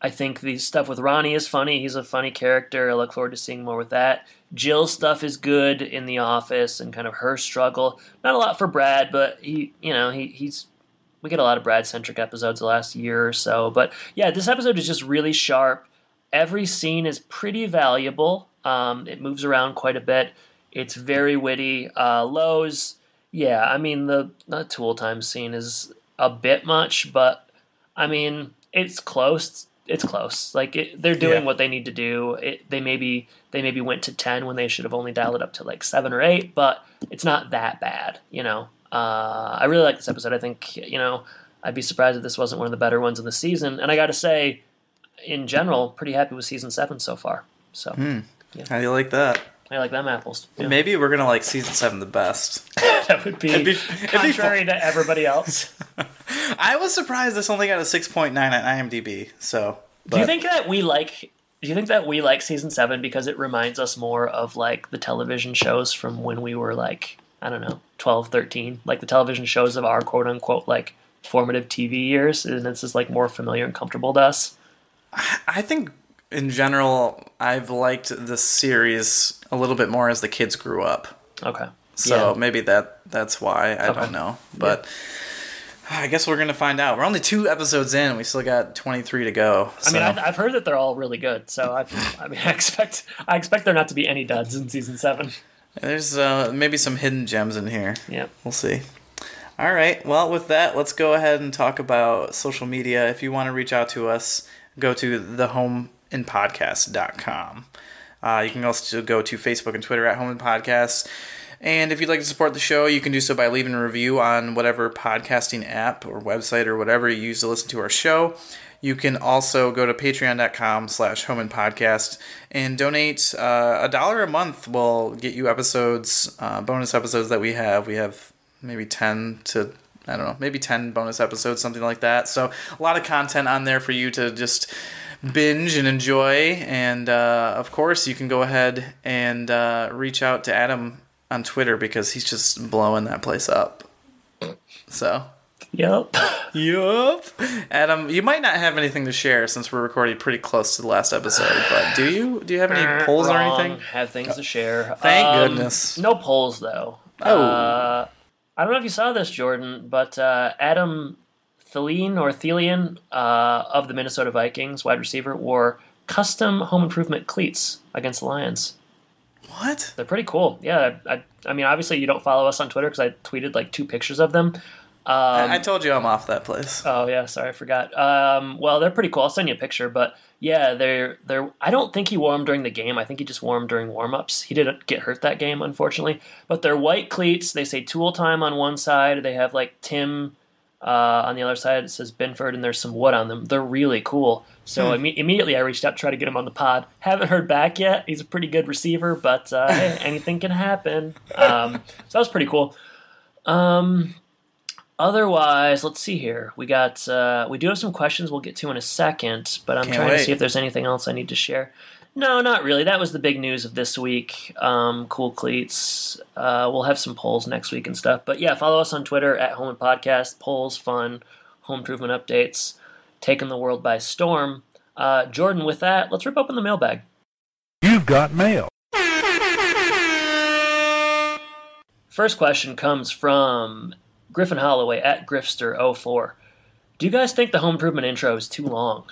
I think the stuff with Ronnie is funny. He's a funny character. I look forward to seeing more with that. Jill's stuff is good in the office and kind of her struggle. Not a lot for Brad, but we get a lot of Brad-centric episodes the last year or so. But yeah, this episode is just really sharp. Every scene is pretty valuable. It moves around quite a bit. It's very witty. Lowe's, yeah, I mean, the Tool Time scene is a bit much, but I mean, it's close. It's close. Like, they're doing what they need to do. They maybe went to 10 when they should have only dialed it up to like 7 or 8, but it's not that bad, you know. I really like this episode. I think, you know, I'd be surprised if this wasn't one of the better ones of the season. And I got to say, in general, pretty happy with season 7 so far. So, yeah. How do you like that? I like them apples. Yeah. Maybe we're gonna like season 7 the best. That would be contrary to everybody else. I was surprised this only got a 6.9 on IMDb. So, do you think that we like season 7 because it reminds us more of like the television shows from when we were like, I don't know, 12, 13, like the television shows of our quote unquote like formative TV years, and it's just like more familiar and comfortable to us? I think in general, I've liked this series a little bit more as the kids grew up. Okay. So maybe that's why. I don't know. But I guess we're going to find out. We're only 2 episodes in. We still got 23 to go. So. I mean, I've heard that they're all really good. So I expect there not to be any duds in season 7. There's maybe some hidden gems in here. Yeah. We'll see. All right. Well, with that, let's go ahead and talk about social media. If you want to reach out to us, go to thehomeinpodcast.com. You can also go to Facebook and Twitter at Home in Podcasts. And if you'd like to support the show, you can do so by leaving a review on whatever podcasting app or website or whatever you use to listen to our show. You can also go to patreon.com/homeinpodcast and donate $1 a month. Will get you episodes, bonus episodes that we have. We have maybe 10 bonus episodes, something like that. So a lot of content on there for you to just binge and enjoy. And of course, you can go ahead and reach out to Adam on Twitter because he's just blowing that place up. So Yep. Yup. Adam, you might not have anything to share since we're recording pretty close to the last episode, but do you? Do you have any polls or anything? Have things to share. Thank goodness. No polls, though. Oh. I don't know if you saw this, Jordan, but Adam Thielen of the Minnesota Vikings, wide receiver, wore custom home improvement cleats against the Lions. What? They're pretty cool. Yeah, I mean, obviously you don't follow us on Twitter because I tweeted like 2 pictures of them. I told you I'm off that place. Oh yeah, sorry, I forgot. Well, they're pretty cool. I'll send you a picture, but yeah, they're. I don't think he wore them during the game. I think he just wore them during warm-ups. He didn't get hurt that game, unfortunately. But they're white cleats. They say Tool Time on one side. They have like Tim on the other side. It says Binford, and there's some wood on them. They're really cool. So immediately I reached out to try to get him on the pod. Haven't heard back yet. He's a pretty good receiver, but hey, anything can happen. So that was pretty cool. Otherwise, let's see here. We got we do have some questions we'll get to in a second, but I'm trying to see if there's anything else I need to share. No, not really. That was the big news of this week. Cool cleats. We'll have some polls next week and stuff. But yeah, follow us on Twitter at Home Podcast. Polls, fun, home improvement updates, taking the world by storm. Jordan, with that, let's rip open the mailbag. You've got mail. First question comes from Griffin Holloway at Grifster04. Do you guys think the home improvement intro is too long?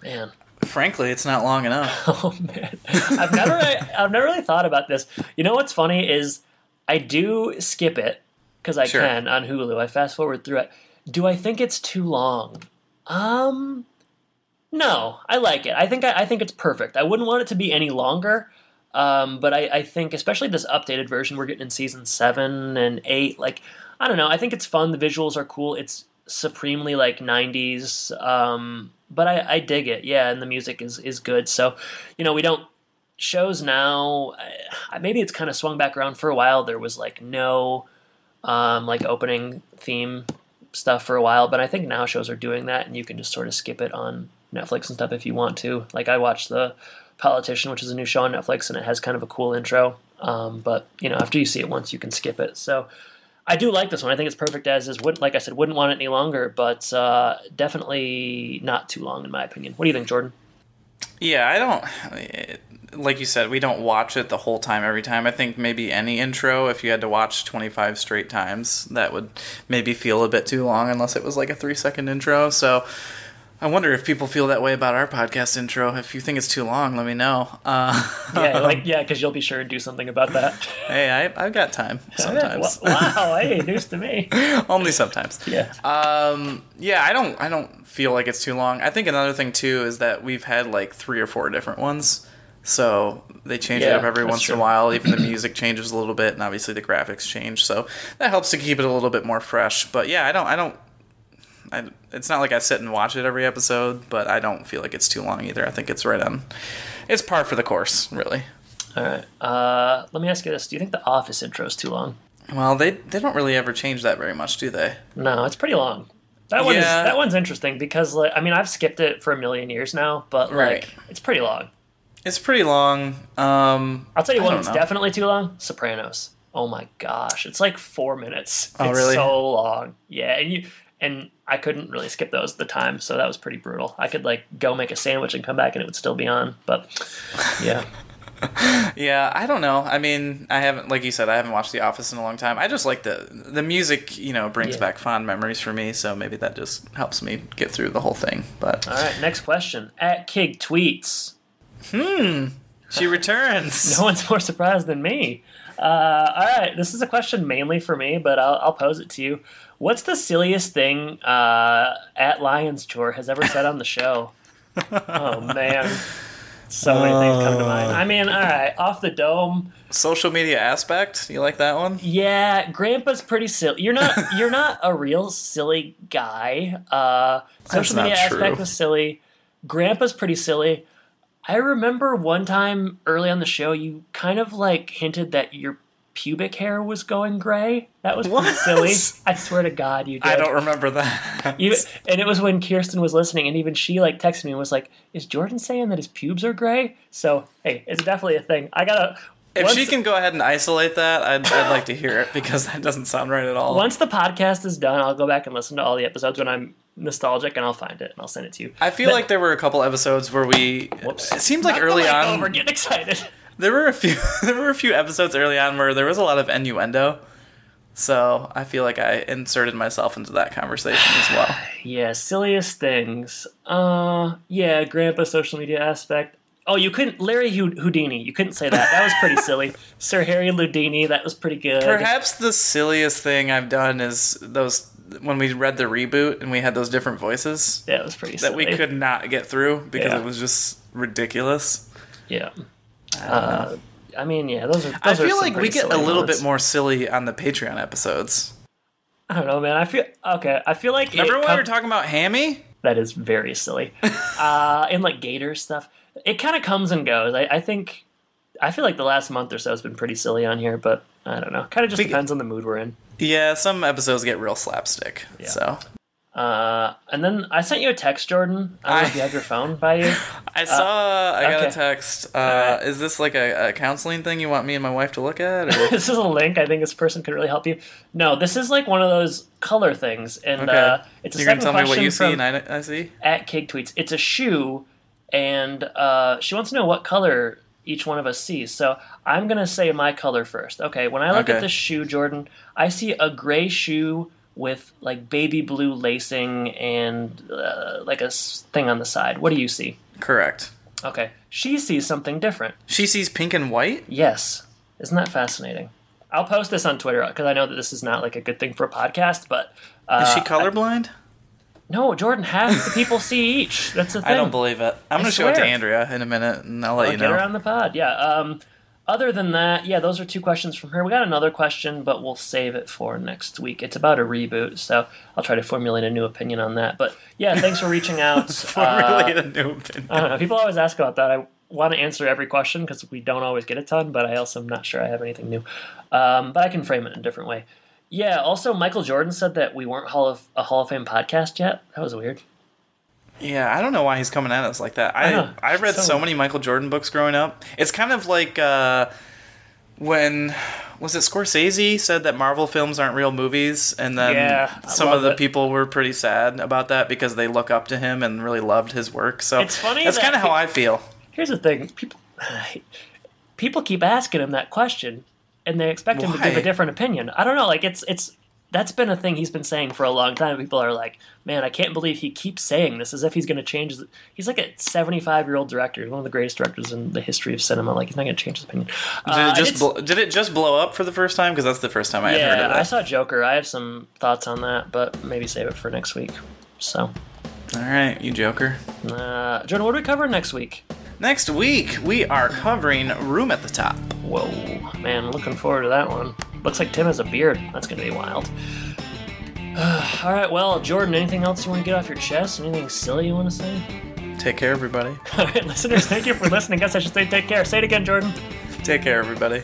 Man. Frankly, it's not long enough. Oh man, I've never really thought about this. You know what's funny is I do skip it because I can on Hulu. I fast forward through it. Do I think it's too long? No, I like it. I think it's perfect. I wouldn't want it to be any longer. But I think especially this updated version we're getting in season 7 and 8, like I don't know. I think it's fun. The visuals are cool. It's supremely like 90s. But I dig it. Yeah, and the music is good. So, you know, we don't shows now. Maybe it's kind of swung back around for a while. There was like no like opening theme stuff for a while, but I think now shows are doing that, and you can just sort of skip it on Netflix and stuff if you want to. Like I watched The Politician, which is a new show on Netflix, and it has kind of a cool intro. But you know, after you see it once, you can skip it. So I do like this one. I think it's perfect as is. Like I said, wouldn't want it any longer, but definitely not too long in my opinion. What do you think, Jordan? Yeah, I don't. Like you said, we don't watch it the whole time every time. I think maybe any intro, if you had to watch 25 straight times, that would maybe feel a bit too long unless it was like a 3-second intro. So I wonder if people feel that way about our podcast intro. If you think it's too long, let me know. Because you'll be sure to do something about that. Hey, I've got time sometimes. Wow, hey, news to me. Only sometimes. Yeah. I don't feel like it's too long. I think another thing too is that we've had like 3 or 4 different ones, so they change it up every once in a while. Even the music changes a little bit, and obviously the graphics change, so that helps to keep it a little bit more fresh. But yeah, it's not like I sit and watch it every episode, but I don't feel like it's too long either. I think it's right on. It's par for the course, really. All right. Let me ask you this. Do you think the Office intro is too long? Well, they don't really ever change that very much, do they? No, it's pretty long. That one's interesting because, like, I mean, I've skipped it for a million years now, but, like, it's pretty long. It's pretty long. I'll tell you one that's definitely too long. Sopranos. Oh, my gosh. It's like 4 minutes. Oh, really? It's so long. Yeah, and I couldn't really skip those at the time, so that was pretty brutal. I could like go make a sandwich and come back and it would still be on, but yeah. Yeah, I don't know. I mean, I haven't, like you said, I haven't watched The Office in a long time. I just like the music, you know, brings back fond memories for me, so maybe that just helps me get through the whole thing. But all right, next question. At Kig tweets. She returns. No one's more surprised than me. All right, this is a question mainly for me, but I'll pose it to you. What's the silliest thing at Lions Tour has ever said on the show? Oh, man. So many things come to mind. I mean, all right, off the dome. Social media aspect? You like that one? Yeah, Grandpa's pretty silly. You're not a real silly guy. Social media aspect was silly. Grandpa's pretty silly. I remember one time early on the show, you kind of like hinted that your pubic hair was going gray. That was pretty silly. I swear to God, you did. I don't remember that. And it was when Kirsten was listening, and even she like texted me and was like, "Is Jordan saying that his pubes are gray?" So hey, it's definitely a thing. If she can go ahead and isolate that, I'd like to hear it, because that doesn't sound right at all. Once the podcast is done, I'll go back and listen to all the episodes when I'm nostalgic, and I'll find it and I'll send it to you. I feel like there were a couple episodes where we. Whoops. It seems like early on. We're getting excited. There were a few episodes early on where there was a lot of innuendo. So I feel like I inserted myself into that conversation as well. Yeah, silliest things. Yeah, Grandpa social media aspect. Oh, you couldn't... Larry Houdini. You couldn't say that. That was pretty silly. Sir Harry Houdini. That was pretty good. Perhaps the silliest thing I've done is those... When we read the reboot and we had those different voices. Yeah, it was pretty silly. That we could not get through because it was just ridiculous. Yeah. I mean, yeah, those are I feel like we get a little moments. bit more silly on the Patreon episodes. I don't know, man. I feel like... Remember when we were talking about Hammy? That is very silly. And like Gator stuff. It kind of comes and goes. I feel like the last month or so has been pretty silly on here, but I don't know. Kind of just depends on the mood we're in. Yeah, some episodes get real slapstick. Yeah. So. And then I sent you a text, Jordan. I don't know if you have your phone by you. I got a text. Right. Is this like a counseling thing you want me and my wife to look at? Or? This is a link. I think this person could really help you. No, this is like one of those color things. And it's a You're second question. You're going to tell me what you see and I see? At Kig Tweets. It's a shoe, and she wants to know what color each one of us sees. So I'm going to say my color first. Okay, when I look at this shoe, Jordan, I see a gray shoe with like baby blue lacing and like a thing on the side. What do you see? Correct. Okay. She sees something different. She sees pink and white? Yes. Isn't that fascinating? I'll post this on Twitter because I know that this is not like a good thing for a podcast, but... is she colorblind? No, Jordan, half the people see each. That's the thing. I don't believe it. I'm going to show it to Andrea in a minute, and I'll let you know. Get her on the pod, yeah. Other than that, yeah, those are 2 questions from her. We got another question, but we'll save it for next week. It's about a reboot, so I'll try to formulate a new opinion on that. But yeah, thanks for reaching out. Formulate a new opinion. I don't know. People always ask about that. I want to answer every question because we don't always get a ton, but I also am not sure I have anything new. But I can frame it in a different way. Yeah, also, Michael Jordan said that we weren't a Hall of Fame podcast yet. That was weird. Yeah, I don't know why he's coming at us like that. I read so many Michael Jordan books growing up. It's kind of like when, was it Scorsese said that Marvel films aren't real movies, and then some of the people were pretty sad about that because they look up to him and really loved his work. So it's funny that's kind of how I feel. Here's the thing. People keep asking him that question, and they expect him to give a different opinion. I don't know, like it's that's been a thing he's been saying for a long time. People are like, man, I can't believe he keeps saying this as if he's going to change. He's like a 75-year-old director, one of the greatest directors in the history of cinema. Like, he's not going to change his opinion. Did it just blow up for the first time? Because that's the first time I had heard of it. I saw Joker. I have some thoughts on that, but maybe save it for next week. So. All right, you Joker. Jordan, what are we covering next week? Next week, we are covering Room at the Top. Whoa, man, looking forward to that one. Looks like Tim has a beard. That's going to be wild. All right, well, Jordan, anything else you want to get off your chest? Anything silly you want to say? Take care, everybody. All right, listeners, thank you for listening. Guess I should say take care. Say it again, Jordan. Take care, everybody.